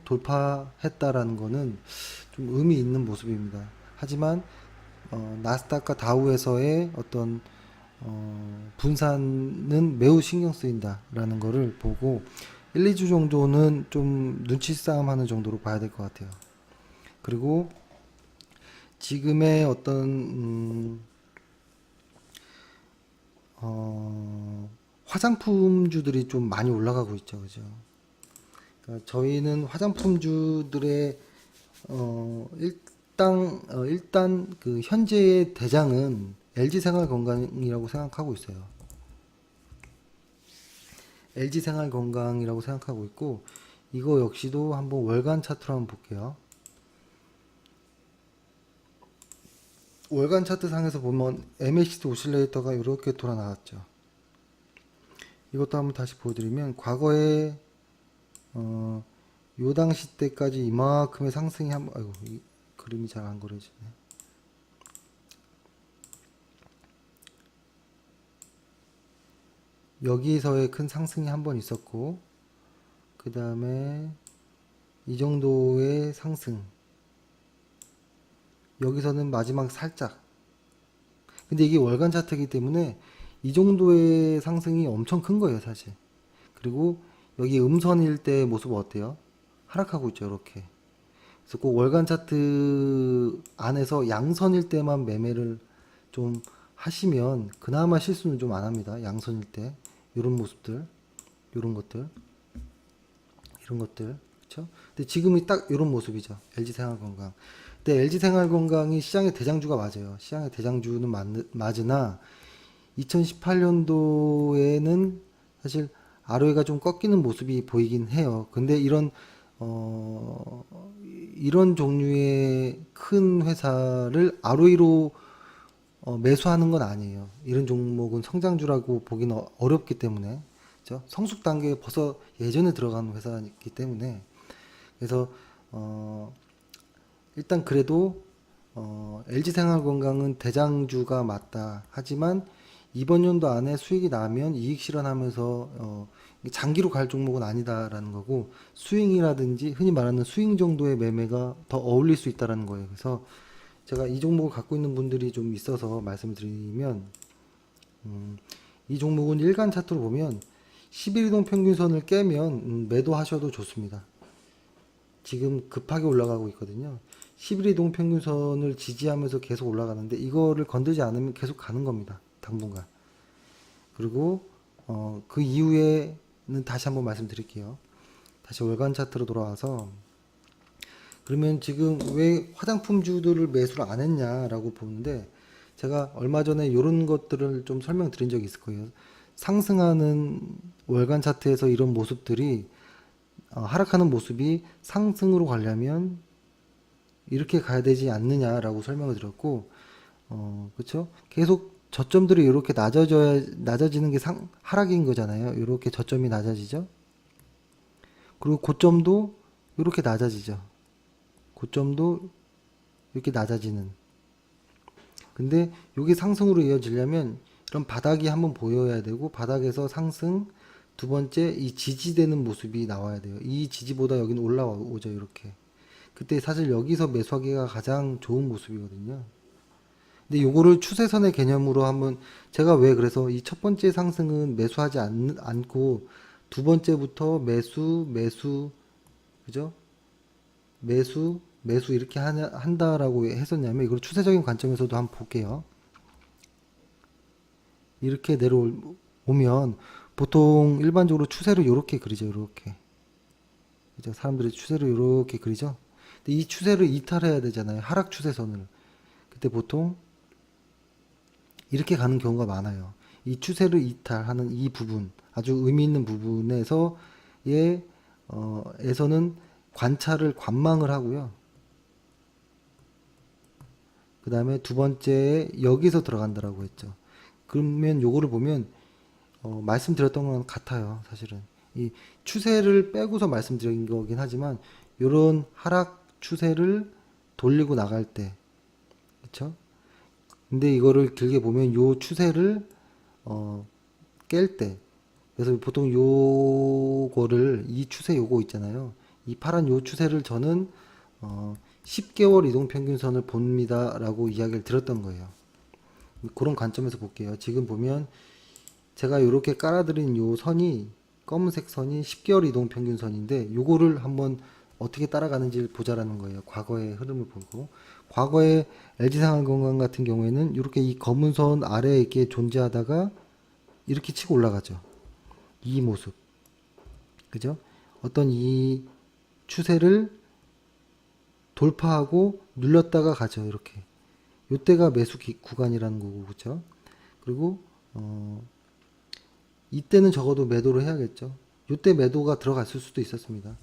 돌파했다라는 거는 좀 의미 있는 모습입니다. 하지만 나스닥과 다우에서의 어떤 분산은 매우 신경 쓰인다라는 거를 보고 1, 2주 정도는 좀 눈치 싸움 하는 정도로 봐야 될 것 같아요. 그리고 지금의 어떤 화장품주들이 좀 많이 올라가고 있죠. 그죠? 그러니까 저희는 화장품주들의 일단 그 현재의 대장은 LG생활건강이라고 생각하고 있어요. LG생활건강이라고 생각하고 있고, 이거 역시도 한번 월간 차트로 한번 볼게요. 월간 차트 상에서 보면 MACD 오실레이터가 이렇게 돌아 나왔죠. 이것도 한번 다시 보여드리면 과거에 요 당시 때까지 이만큼의 상승이 아이고 이 그림이 잘 안 그려지네. 여기서의 큰 상승이 한 번 있었고, 그 다음에 이 정도의 상승, 여기서는 마지막 살짝. 근데 이게 월간 차트이기 때문에 이 정도의 상승이 엄청 큰 거예요, 사실. 그리고 여기 음선일 때 모습 어때요? 하락하고 있죠, 이렇게. 그래서 꼭 월간 차트 안에서 양선일 때만 매매를 좀 하시면 그나마 실수는 좀 안 합니다. 양선일 때 이런 모습들, 이런 것들, 이런 것들, 그렇죠? 근데 지금이 딱 이런 모습이죠. LG생활건강. 근데 LG생활건강이 시장의 대장주가 맞아요. 시장의 대장주는 맞으나 2018년도에는 사실 ROE가 좀 꺾이는 모습이 보이긴 해요. 근데 이런 종류의 큰 회사를 ROE로 매수하는 건 아니에요. 이런 종목은 성장주라고 보기는 어렵기 때문에, 그죠? 성숙 단계에 벌써 예전에 들어간 회사이기 때문에, 그래서 일단 그래도 LG생활건강은 대장주가 맞다. 하지만 이번 연도 안에 수익이 나면 이익 실현하면서 장기로 갈 종목은 아니다라는 거고, 스윙이라든지 흔히 말하는 스윙 정도의 매매가 더 어울릴 수 있다라는 거예요. 그래서 제가 이 종목을 갖고 있는 분들이 좀 있어서 말씀을 드리면, 이 종목은 일간 차트로 보면 11이동 평균선을 깨면 매도하셔도 좋습니다. 지금 급하게 올라가고 있거든요. 11이동 평균선을 지지하면서 계속 올라가는데 이거를 건들지 않으면 계속 가는 겁니다. 당분간. 그리고 그 이후에는 다시 한번 말씀드릴게요. 다시 월간 차트로 돌아와서, 그러면 지금 왜 화장품주들을 매수를 안 했냐라고 보는데, 제가 얼마 전에 이런 것들을 좀 설명드린 적이 있을 거예요. 상승하는 월간 차트에서 이런 모습들이 하락하는 모습이 상승으로 가려면 이렇게 가야 되지 않느냐라고 설명을 드렸고, 그렇죠? 계속 저점들이 이렇게 낮아지는 게 하락인 거잖아요. 이렇게 저점이 낮아지죠. 그리고 고점도 이렇게 낮아지죠. 고점도 이렇게 낮아지는. 근데 이게 상승으로 이어지려면 이런 바닥이 한번 보여야 되고, 바닥에서 상승, 두 번째 이 지지되는 모습이 나와야 돼요. 이 지지보다 여기는 올라오죠, 이렇게. 그때 사실 여기서 매수하기가 가장 좋은 모습이거든요. 근데 요거를 추세선의 개념으로 한번, 제가 왜 그래서 이 첫 번째 상승은 매수하지 않고 두 번째부터 매수, 그죠? 매수 이렇게 한다라고 했었냐면, 이걸 추세적인 관점에서도 한번 볼게요. 이렇게 내려오면 보통 일반적으로 추세로 이렇게 그리죠, 이렇게. 그죠? 사람들이 추세로 이렇게 그리죠. 근데 이 추세를 이탈해야 되잖아요, 하락 추세선을. 그때 보통 이렇게 가는 경우가 많아요. 이 추세를 이탈하는 이 부분, 아주 의미 있는 부분에서 에서는 관망을 하고요. 그 다음에 두 번째 여기서 들어간다라고 했죠. 그러면 요거를 보면 말씀드렸던 건 같아요. 사실은 이 추세를 빼고서 말씀드린 거긴 하지만, 요런 하락 추세를 돌리고 나갈 때, 그렇죠? 근데 이거를 길게 보면 요 추세를 깰 때, 그래서 보통 요거를, 이 추세 요거 있잖아요. 이 파란 요 추세를 저는 10개월 이동평균선을 봅니다라고 이야기를 드렸던 거예요. 그런 관점에서 볼게요. 지금 보면 제가 이렇게 깔아드린 요 선이, 검은색 선이 10개월 이동평균선인데, 요거를 한번 어떻게 따라가는지 보자라는 거예요. 과거의 흐름을 보고. 과거의 LG생활건강 같은 경우에는 이렇게 이 검은 선 아래에 이렇게 존재하다가 이렇게 치고 올라가죠. 이 모습. 그죠? 어떤 이 추세를 돌파하고 눌렸다가 가죠. 이렇게. 요때가 매수 구간이라는 거고, 그죠? 그리고, 이때는 적어도 매도를 해야겠죠. 요때 매도가 들어갔을 수도 있었습니다.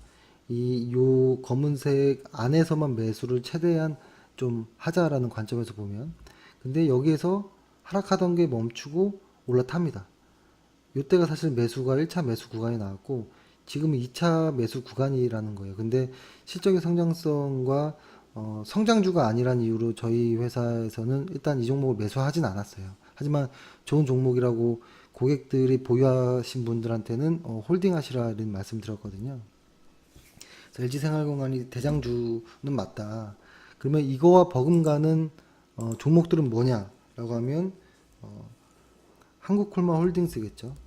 요 검은색 안에서만 매수를 최대한 좀 하자라는 관점에서 보면. 근데 여기에서 하락하던 게 멈추고 올라탑니다. 요때가 사실 매수가 1차 매수 구간이 나왔고, 지금은 2차 매수 구간이라는 거예요. 근데 실적의 성장성과 성장주가 아니란 이유로 저희 회사에서는 일단 이 종목을 매수하진 않았어요. 하지만 좋은 종목이라고 고객들이 보유하신 분들한테는 홀딩 하시라는 말씀 드렸거든요. LG생활건강이 대장주는 맞다. 그러면 이거와 버금가는 종목들은 뭐냐라고 하면 한국콜마 홀딩스겠죠.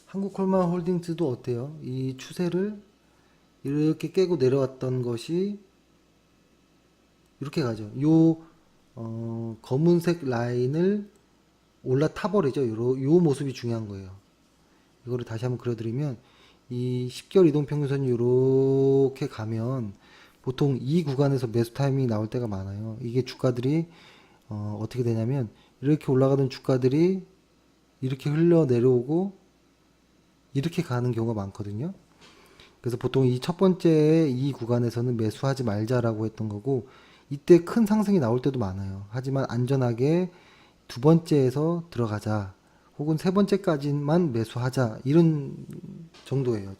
한국콜마 홀딩스도 어때요? 이 추세를 이렇게 깨고 내려왔던 것이 이렇게 가죠. 요 검은색 라인을 올라타 버리죠. 요 모습이 중요한 거예요. 이거를 다시 한번 그려드리면 이 10개월 이동평균선이 이렇게 가면 보통 이 구간에서 매수 타이밍이 나올 때가 많아요. 이게 주가들이 어떻게 되냐면 이렇게 올라가던 주가들이 이렇게 흘러 내려오고 이렇게 가는 경우가 많거든요. 그래서 보통 이 첫 번째 이 구간에서는 매수하지 말자라고 했던 거고 이때 큰 상승이 나올 때도 많아요. 하지만 안전하게 두 번째에서 들어가자 혹은 세 번째까지만 매수하자 이런 정도예요.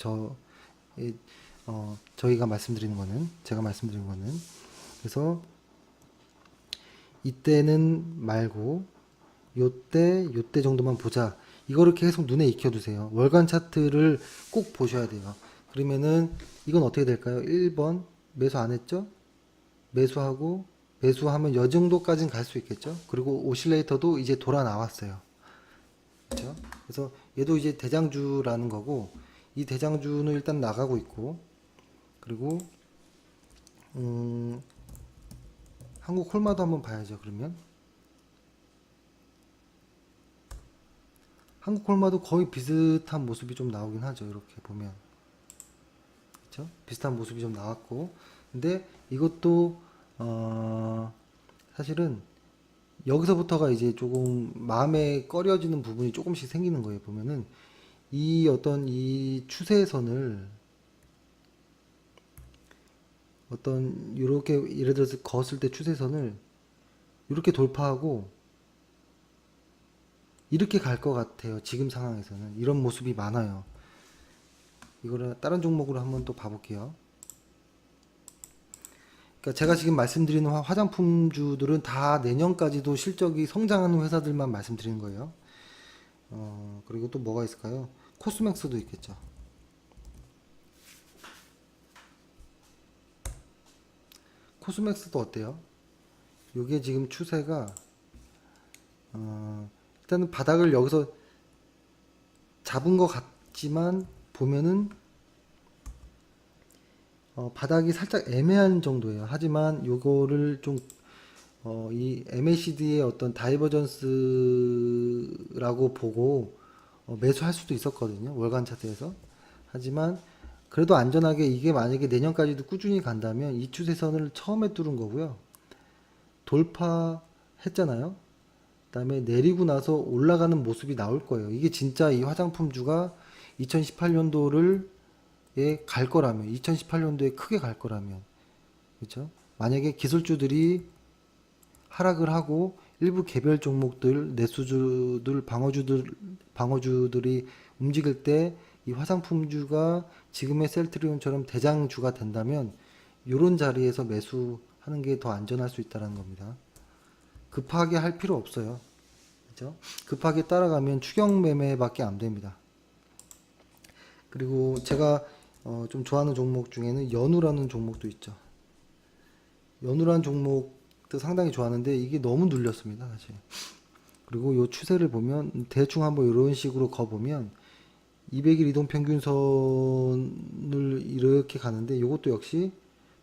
저희가 말씀드리는 거는 제가 말씀드리는 거는 그래서 이때는 말고 요때 정도만 보자. 이거를 계속 눈에 익혀두세요. 월간 차트를 꼭 보셔야 돼요. 그러면은 이건 어떻게 될까요? 1번 매수 안 했죠? 매수하고 매수하면 요 정도까지는 갈 수 있겠죠? 그리고 오실레이터도 이제 돌아 나왔어요. 그렇죠? 그래서 얘도 이제 대장주라는 거고 이 대장주는 일단 나가고 있고 그리고 한국 콜마도 한번 봐야죠. 그러면 한국 콜마도 거의 비슷한 모습이 좀 나오긴 하죠. 이렇게 보면 그렇죠? 비슷한 모습이 좀 나왔고 근데 이것도 사실은 여기서부터가 이제 조금 마음에 꺼려지는 부분이 조금씩 생기는 거예요. 보면은 이 어떤 이 추세선을 어떤 이렇게 예를 들어서 걷을 때 추세선을 이렇게 돌파하고 이렇게 갈 것 같아요. 지금 상황에서는 이런 모습이 많아요. 이거를 다른 종목으로 한번 또 봐볼게요. 그러니까 제가 지금 말씀드리는 화장품주들은 다 내년까지도 실적이 성장하는 회사들만 말씀드리는 거예요. 그리고 또 뭐가 있을까요? 코스맥스도 있겠죠. 코스맥스도 어때요? 이게 지금 추세가 일단은 바닥을 여기서 잡은 것 같지만 보면은 바닥이 살짝 애매한 정도예요. 하지만 요거를 좀 이 MACD의 어떤 다이버전스라고 보고 매수할 수도 있었거든요. 월간 차트에서. 하지만 그래도 안전하게 이게 만약에 내년까지도 꾸준히 간다면 이 추세선을 처음에 뚫은 거고요. 돌파했잖아요. 그다음에 내리고 나서 올라가는 모습이 나올 거예요. 이게 진짜 이 화장품주가 2018년도를 갈 거라면 2018년도에 크게 갈 거라면 그렇죠? 만약에 기술주들이 하락을 하고 일부 개별 종목들, 내수주들, 방어주들이 움직일 때 이 화장품주가 지금의 셀트리온처럼 대장주가 된다면 이런 자리에서 매수하는 게 더 안전할 수 있다는 겁니다. 급하게 할 필요 없어요. 그죠? 급하게 따라가면 추격 매매밖에 안 됩니다. 그리고 제가 좀 좋아하는 종목 중에는 연우라는 종목도 있죠. 연우라는 종목도 상당히 좋아하는데 이게 너무 눌렸습니다, 사실. 그리고 이 추세를 보면 대충 한번 이런 식으로 거보면 200일 이동 평균선을 이렇게 가는데 이것도 역시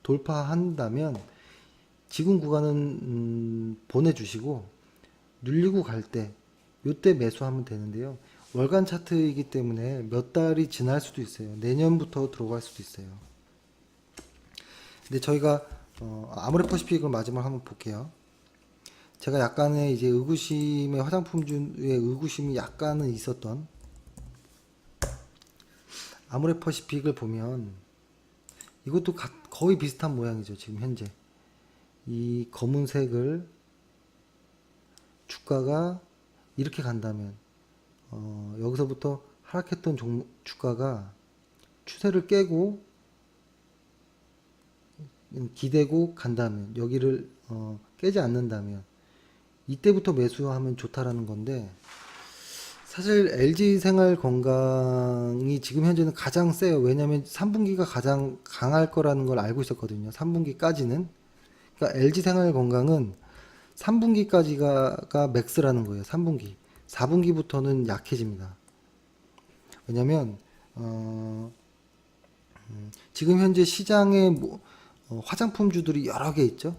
돌파한다면 지금 구간은 보내주시고 눌리고 갈 때 요때 매수하면 되는데요. 월간 차트이기 때문에 몇 달이 지날 수도 있어요. 내년부터 들어갈 수도 있어요. 근데 저희가 아모레퍼시픽을 마지막 한번 볼게요. 제가 약간의 이제 의구심의 화장품주의 의구심이 약간은 있었던 아모레퍼시픽을 보면 이것도 거의 비슷한 모양이죠. 지금 현재 이 검은색을 주가가 이렇게 간다면 여기서부터 하락했던 주가가 추세를 깨고 기대고 간다면 여기를 깨지 않는다면 이때부터 매수하면 좋다라는 건데 사실 LG생활건강이 지금 현재는 가장 세요. 왜냐하면 3분기가 가장 강할 거라는 걸 알고 있었거든요. 3분기까지는. 그러니까 LG생활건강은 3분기까지가 맥스라는 거예요. 3분기. 4분기부터는 약해집니다. 왜냐면 지금 현재 시장에 화장품주들이 여러 개 있죠.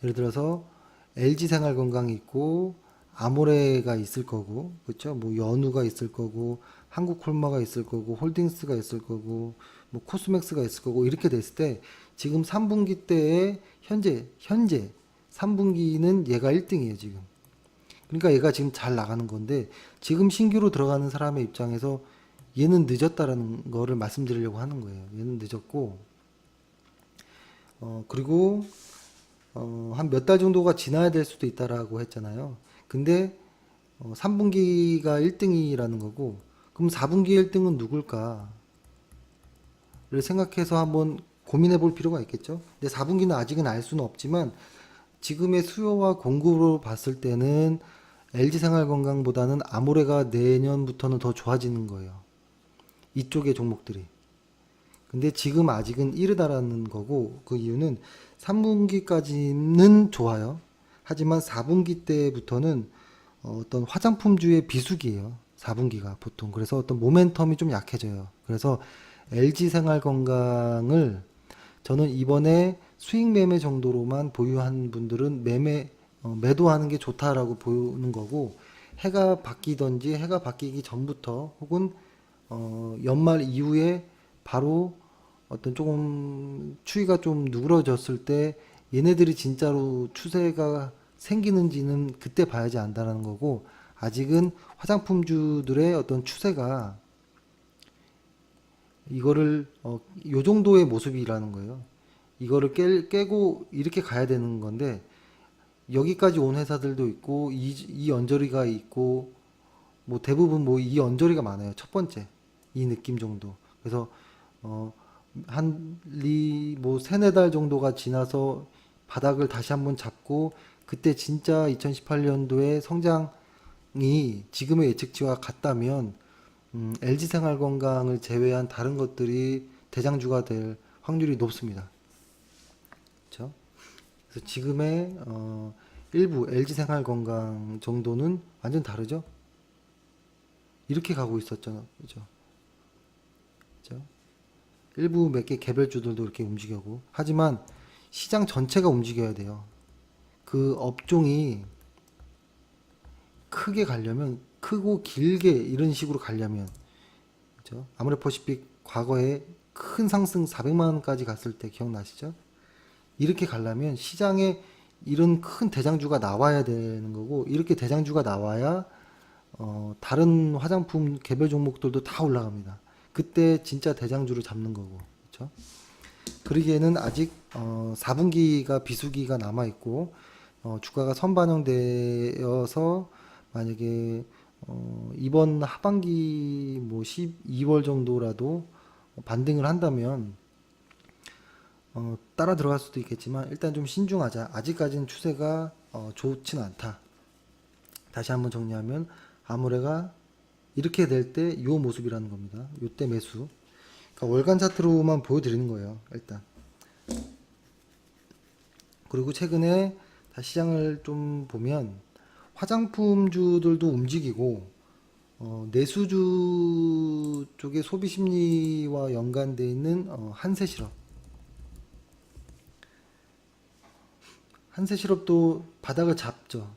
예를 들어서 LG생활건강이 있고 아모레가 있을 거고, 그렇죠? 뭐 연우가 있을 거고, 한국콜마가 있을 거고, 홀딩스가 있을 거고, 뭐 코스맥스가 있을 거고 이렇게 됐을 때 지금 3분기 때에 현재 3분기는 얘가 1등이에요, 지금. 그러니까 얘가 지금 잘 나가는 건데 지금 신규로 들어가는 사람의 입장에서 얘는 늦었다라는 거를 말씀드리려고 하는 거예요. 얘는 늦었고 그리고 한 몇 달 정도가 지나야 될 수도 있다라고 했잖아요. 근데 3분기가 1등이라는 거고 그럼 4분기 1등은 누굴까를 생각해서 한번 고민해 볼 필요가 있겠죠. 근데 4분기는 아직은 알 수는 없지만 지금의 수요와 공급으로 봤을 때는 LG생활건강보다는 아모레가 내년부터는 더 좋아지는 거예요. 이쪽의 종목들이. 근데 지금 아직은 이르다라는 거고 그 이유는 3분기까지는 좋아요. 하지만 4분기 때부터는 어떤 화장품주의 비수기예요. 4분기가 보통. 그래서 어떤 모멘텀이 좀 약해져요. 그래서 LG생활건강을 저는 이번에 수익 매매 정도로만 보유한 분들은 매도하는 게 좋다라고 보는 거고 해가 바뀌던지 해가 바뀌기 전부터 혹은 연말 이후에 바로 어떤 조금 추이가 좀 누그러졌을 때 얘네들이 진짜로 추세가 생기는지는 그때 봐야지 안다라는 거고 아직은 화장품주들의 어떤 추세가 이거를 요 정도의 모습이라는 거예요. 이거를 깨고 이렇게 가야 되는 건데 여기까지 온 회사들도 있고 이 언저리가 있고 뭐 대부분 뭐 이 언저리가 많아요. 첫 번째 이 느낌 정도. 그래서 뭐 세네 달 정도가 지나서 바닥을 다시 한번 잡고 그때 진짜 2018년도에 성장이 지금의 예측치와 같다면 LG생활건강을 제외한 다른 것들이 대장주가 될 확률이 높습니다. 그렇죠? 그래서 지금의 일부 LG생활건강 정도는 완전 다르죠? 이렇게 가고 있었잖아. 그죠? 그죠? 일부 몇 개 개별주들도 이렇게 움직이고. 하지만 시장 전체가 움직여야 돼요. 그 업종이 크게 가려면, 크고 길게 이런 식으로 가려면, 그죠? 아모레퍼시픽 과거에 큰 상승 400만 원까지 갔을 때 기억나시죠? 이렇게 가려면 시장에 이런 큰 대장주가 나와야 되는 거고, 이렇게 대장주가 나와야 다른 화장품 개별 종목들도 다 올라갑니다. 그때 진짜 대장주를 잡는 거고, 그렇죠? 그러기에는 아직 4분기가 비수기가 남아 있고 주가가 선반영되어서 만약에 이번 하반기 뭐 12월 정도라도 반등을 한다면 따라 들어갈 수도 있겠지만 일단 좀 신중하자. 아직까지는 추세가 좋진 않다. 다시 한번 정리하면 아모레가 이렇게 될 때 이 모습이라는 겁니다. 요때 매수. 그러니까 월간 차트로만 보여드리는 거예요. 일단. 그리고 최근에 다시 시장을 좀 보면 화장품주들도 움직이고 내수주 쪽의 소비 심리와 연관되어 있는 한세실업 한세 시럽도 바닥을 잡죠.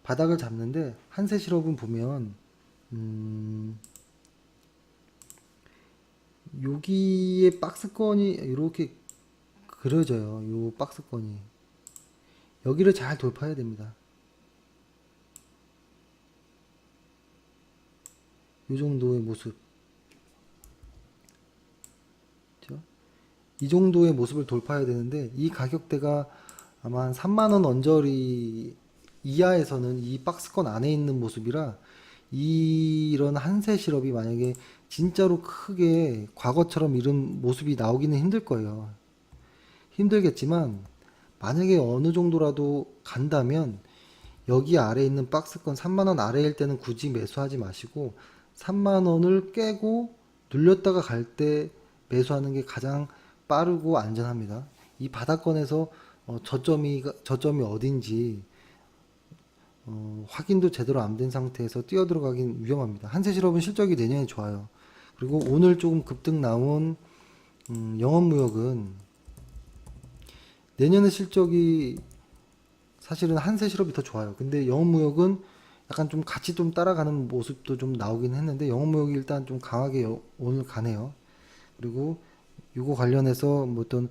바닥을 잡는데 한세 시럽은 보면 여기에 박스권이 이렇게 그려져요. 요 박스권이 여기를 잘 돌파해야 됩니다. 요 정도의 모습, 그렇죠? 이 정도의 모습을 돌파해야 되는데 이 가격대가 아마 한 3만 원 언저리 이하에서는 이 박스권 안에 있는 모습이라 이런 한세 시럽이 만약에 진짜로 크게 과거처럼 이런 모습이 나오기는 힘들 거예요. 힘들겠지만 만약에 어느 정도라도 간다면 여기 아래에 있는 박스권 3만 원 아래일 때는 굳이 매수하지 마시고 3만 원을 깨고 눌렸다가 갈 때 매수하는 게 가장 빠르고 안전합니다. 이 바닥권에서 저점이 어딘지 확인도 제대로 안 된 상태에서 뛰어들어가긴 위험합니다. 한세실업은 실적이 내년에 좋아요. 그리고 오늘 조금 급등 나온 영업무역은 내년의 실적이 사실은 한세실업이 더 좋아요. 근데 영업무역은 약간 좀 같이 좀 따라가는 모습도 좀 나오긴 했는데 영업무역이 일단 좀 강하게 오늘 가네요. 그리고 이거 관련해서 뭐 어떤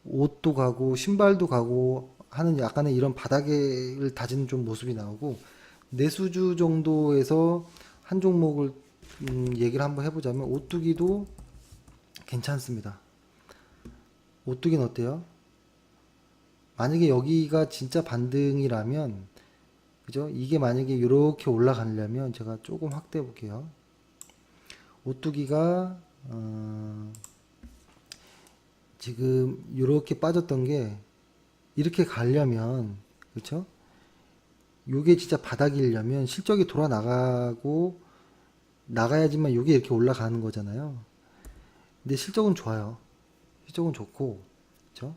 옷도 가고 신발도 가고 하는 약간의 이런 바닥을 다지는 좀 모습이 나오고 내수주 정도에서 한 종목을 얘기를 한번 해보자면 오뚜기도 괜찮습니다. 오뚜기는 어때요? 만약에 여기가 진짜 반등이라면 그죠? 이게 만약에 이렇게 올라가려면 제가 조금 확대해 볼게요. 오뚜기가 지금 이렇게 빠졌던 게 이렇게 가려면 그렇죠? 요게 진짜 바닥이려면 실적이 돌아 나가고 나가야지만 요게 이렇게 올라가는 거잖아요. 근데 실적은 좋아요. 실적은 좋고 그렇죠?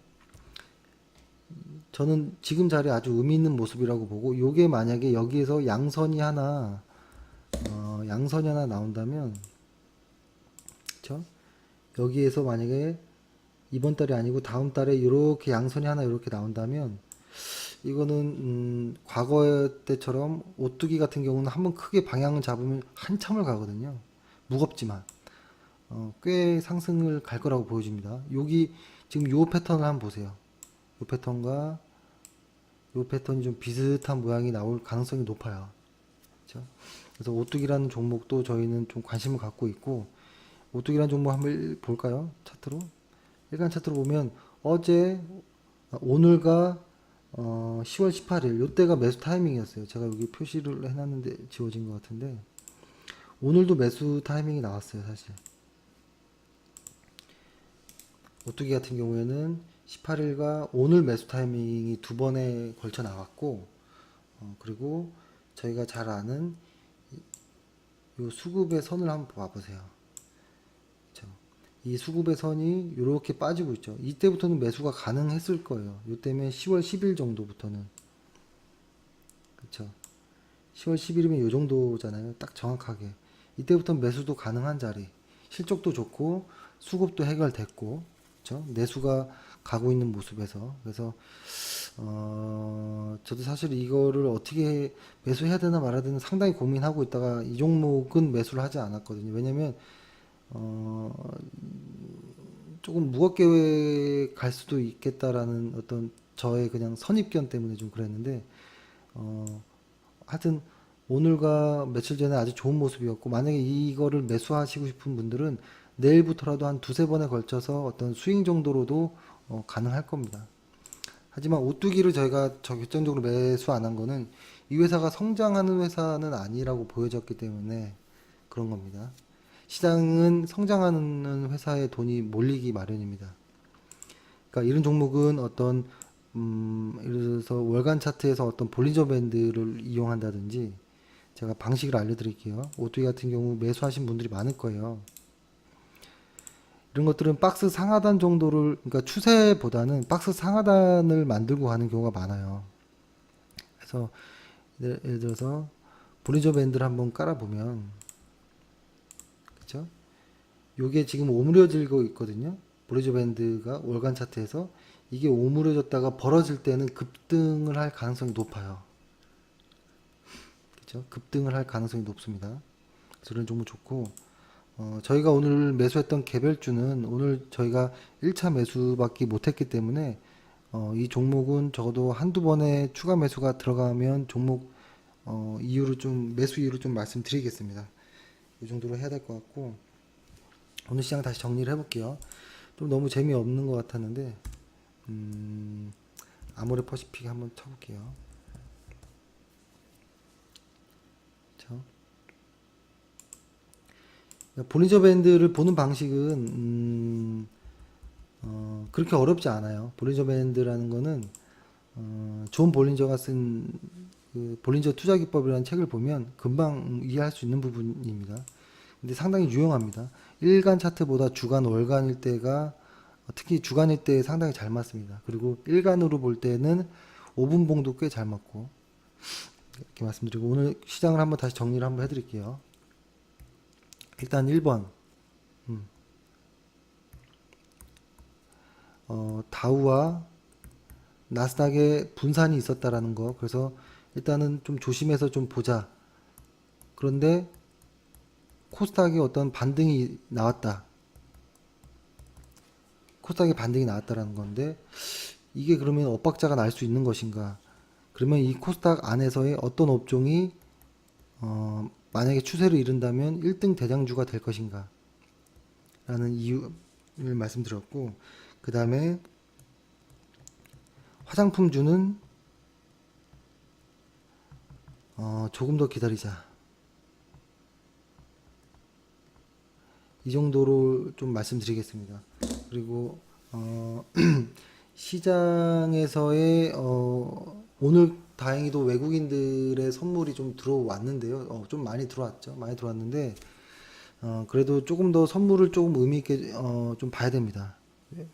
저는 지금 자리에 아주 의미 있는 모습이라고 보고 요게 만약에 여기에서 양선이 하나 나온다면 그렇죠? 여기에서 만약에 이번 달이 아니고 다음 달에 이렇게 양선이 하나 이렇게 나온다면 이거는 과거 때처럼 오뚜기 같은 경우는 한번 크게 방향을 잡으면 한참을 가거든요. 무겁지만 꽤 상승을 갈 거라고 보여집니다. 여기 지금 요 패턴을 한번 보세요. 요 패턴과 요 패턴이 좀 비슷한 모양이 나올 가능성이 높아요. 그렇죠? 그래서 오뚜기라는 종목도 저희는 좀 관심을 갖고 있고 오뚜기라는 종목 한번 볼까요? 차트로 일간 차트로 보면 어제 오늘과 10월 18일 요때가 매수 타이밍이었어요. 제가 여기 표시를 해놨는데 지워진 것 같은데 오늘도 매수 타이밍이 나왔어요. 사실 오뚜기 같은 경우에는 18일과 오늘 매수 타이밍이 두 번에 걸쳐 나왔고 그리고 저희가 잘 아는 요 수급의 선을 한번 봐보세요. 그렇죠? 이 수급의 선이 이렇게 빠지고 있죠. 이때부터는 매수가 가능했을 거예요. 이때면 10월 10일 정도부터는 그렇죠. 10월 10일이면 이 정도잖아요. 딱 정확하게 이때부터는 매수도 가능한 자리, 실적도 좋고 수급도 해결됐고 그렇죠. 내수가 가고 있는 모습에서 그래서 저도 사실 이거를 어떻게 매수해야 되나 말아야 되나 상당히 고민하고 있다가 이 종목은 매수를 하지 않았거든요. 왜냐면 어, 조금 무겁게 갈 수도 있겠다라는 어떤 저의 그냥 선입견 때문에 좀 그랬는데 어, 하여튼 오늘과 며칠 전에 아주 좋은 모습이었고 만약에 이거를 매수하시고 싶은 분들은 내일부터라도 한 두세 번에 걸쳐서 어떤 스윙 정도로도 가능할 겁니다. 하지만 오뚜기를 저희가 저 결정적으로 매수 안 한 거는 이 회사가 성장하는 회사는 아니라고 보여졌기 때문에 그런 겁니다. 시장은 성장하는 회사에 돈이 몰리기 마련입니다. 그러니까 이런 종목은 어떤 예를 들어서 월간 차트에서 어떤 볼리저 밴드를 이용한다든지 제가 방식을 알려드릴게요. 오뚜기 같은 경우 매수하신 분들이 많을 거예요. 이런 것들은 박스 상하단 정도를 그러니까 추세보다는 박스 상하단을 만들고 가는 경우가 많아요. 그래서 예를 들어서 볼리저 밴드를 한번 깔아보면 그렇죠? 요게 지금 오므려지고 있거든요. 볼리저 밴드가 월간 차트에서 이게 오므려졌다가 벌어질 때는 급등을 할 가능성이 높아요. 그렇죠? 급등을 할 가능성이 높습니다. 그래서 이런 종목 좋고, 저희가 오늘 매수했던 개별주는 오늘 저희가 1차 매수밖에 못했기 때문에 이 종목은 적어도 한두 번의 추가 매수가 들어가면 종목 이유를 좀 매수 이유를 좀 말씀드리겠습니다. 이 정도로 해야 될 것 같고, 오늘 시장 다시 정리를 해볼게요. 좀 너무 재미없는 것 같았는데 아모레 퍼시픽 한번 쳐볼게요. 그렇죠? 볼린저 밴드를 보는 방식은 그렇게 어렵지 않아요. 볼린저 밴드라는 거는 존 볼린저가 쓴 그 볼린저 투자 기법이라는 책을 보면 금방 이해할 수 있는 부분입니다. 근데 상당히 유용합니다. 일간 차트보다 주간, 월간일 때가 특히 주간일 때 상당히 잘 맞습니다. 그리고 일간으로 볼 때는 5분 봉도 꽤 잘 맞고, 이렇게 말씀드리고 오늘 시장을 한번 다시 정리를 한번 해드릴게요. 일단 1번 다우와 나스닥에 분산이 있었다라는 거. 그래서 일단은 좀 조심해서 좀 보자. 그런데 코스닥에 어떤 반등이 나왔다. 코스닥에 반등이 나왔다라는 건데 이게 그러면 엇박자가 날 수 있는 것인가? 그러면 이 코스닥 안에서의 어떤 업종이 만약에 추세를 이룬다면 1등 대장주가 될 것인가? 라는 이유를 말씀드렸고, 그 다음에 화장품주는 조금 더 기다리자. 이 정도로 좀 말씀드리겠습니다. 그리고 시장에서의 오늘 다행히도 외국인들의 선물이 좀 들어왔는데요. 좀 많이 들어왔죠. 많이 들어왔는데 그래도 조금 더 선물을 조금 의미 있게 좀 봐야 됩니다.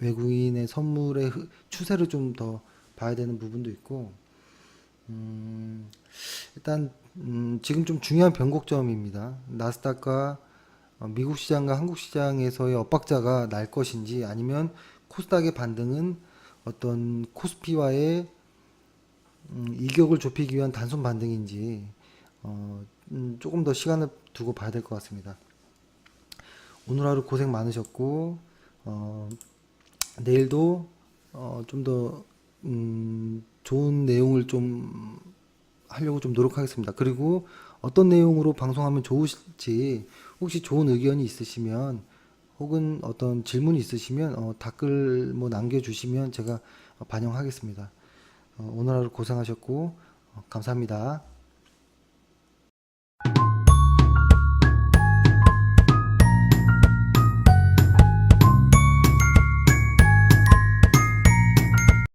외국인의 선물의 추세를 좀 더 봐야 되는 부분도 있고, 일단 지금 좀 중요한 변곡점입니다. 나스닥과 미국 시장과 한국 시장에서의 엇박자가 날 것인지 아니면 코스닥의 반등은 어떤 코스피와의 이격을 좁히기 위한 단순 반등인지 조금 더 시간을 두고 봐야 될 것 같습니다. 오늘 하루 고생 많으셨고 내일도 좀 더 좋은 내용을 좀 하려고 좀 노력하겠습니다. 그리고 어떤 내용으로 방송하면 좋으실지 혹시 좋은 의견이 있으시면 혹은 어떤 질문이 있으시면 댓글 뭐 남겨주시면 제가 반영하겠습니다. 오늘 하루 고생하셨고 감사합니다.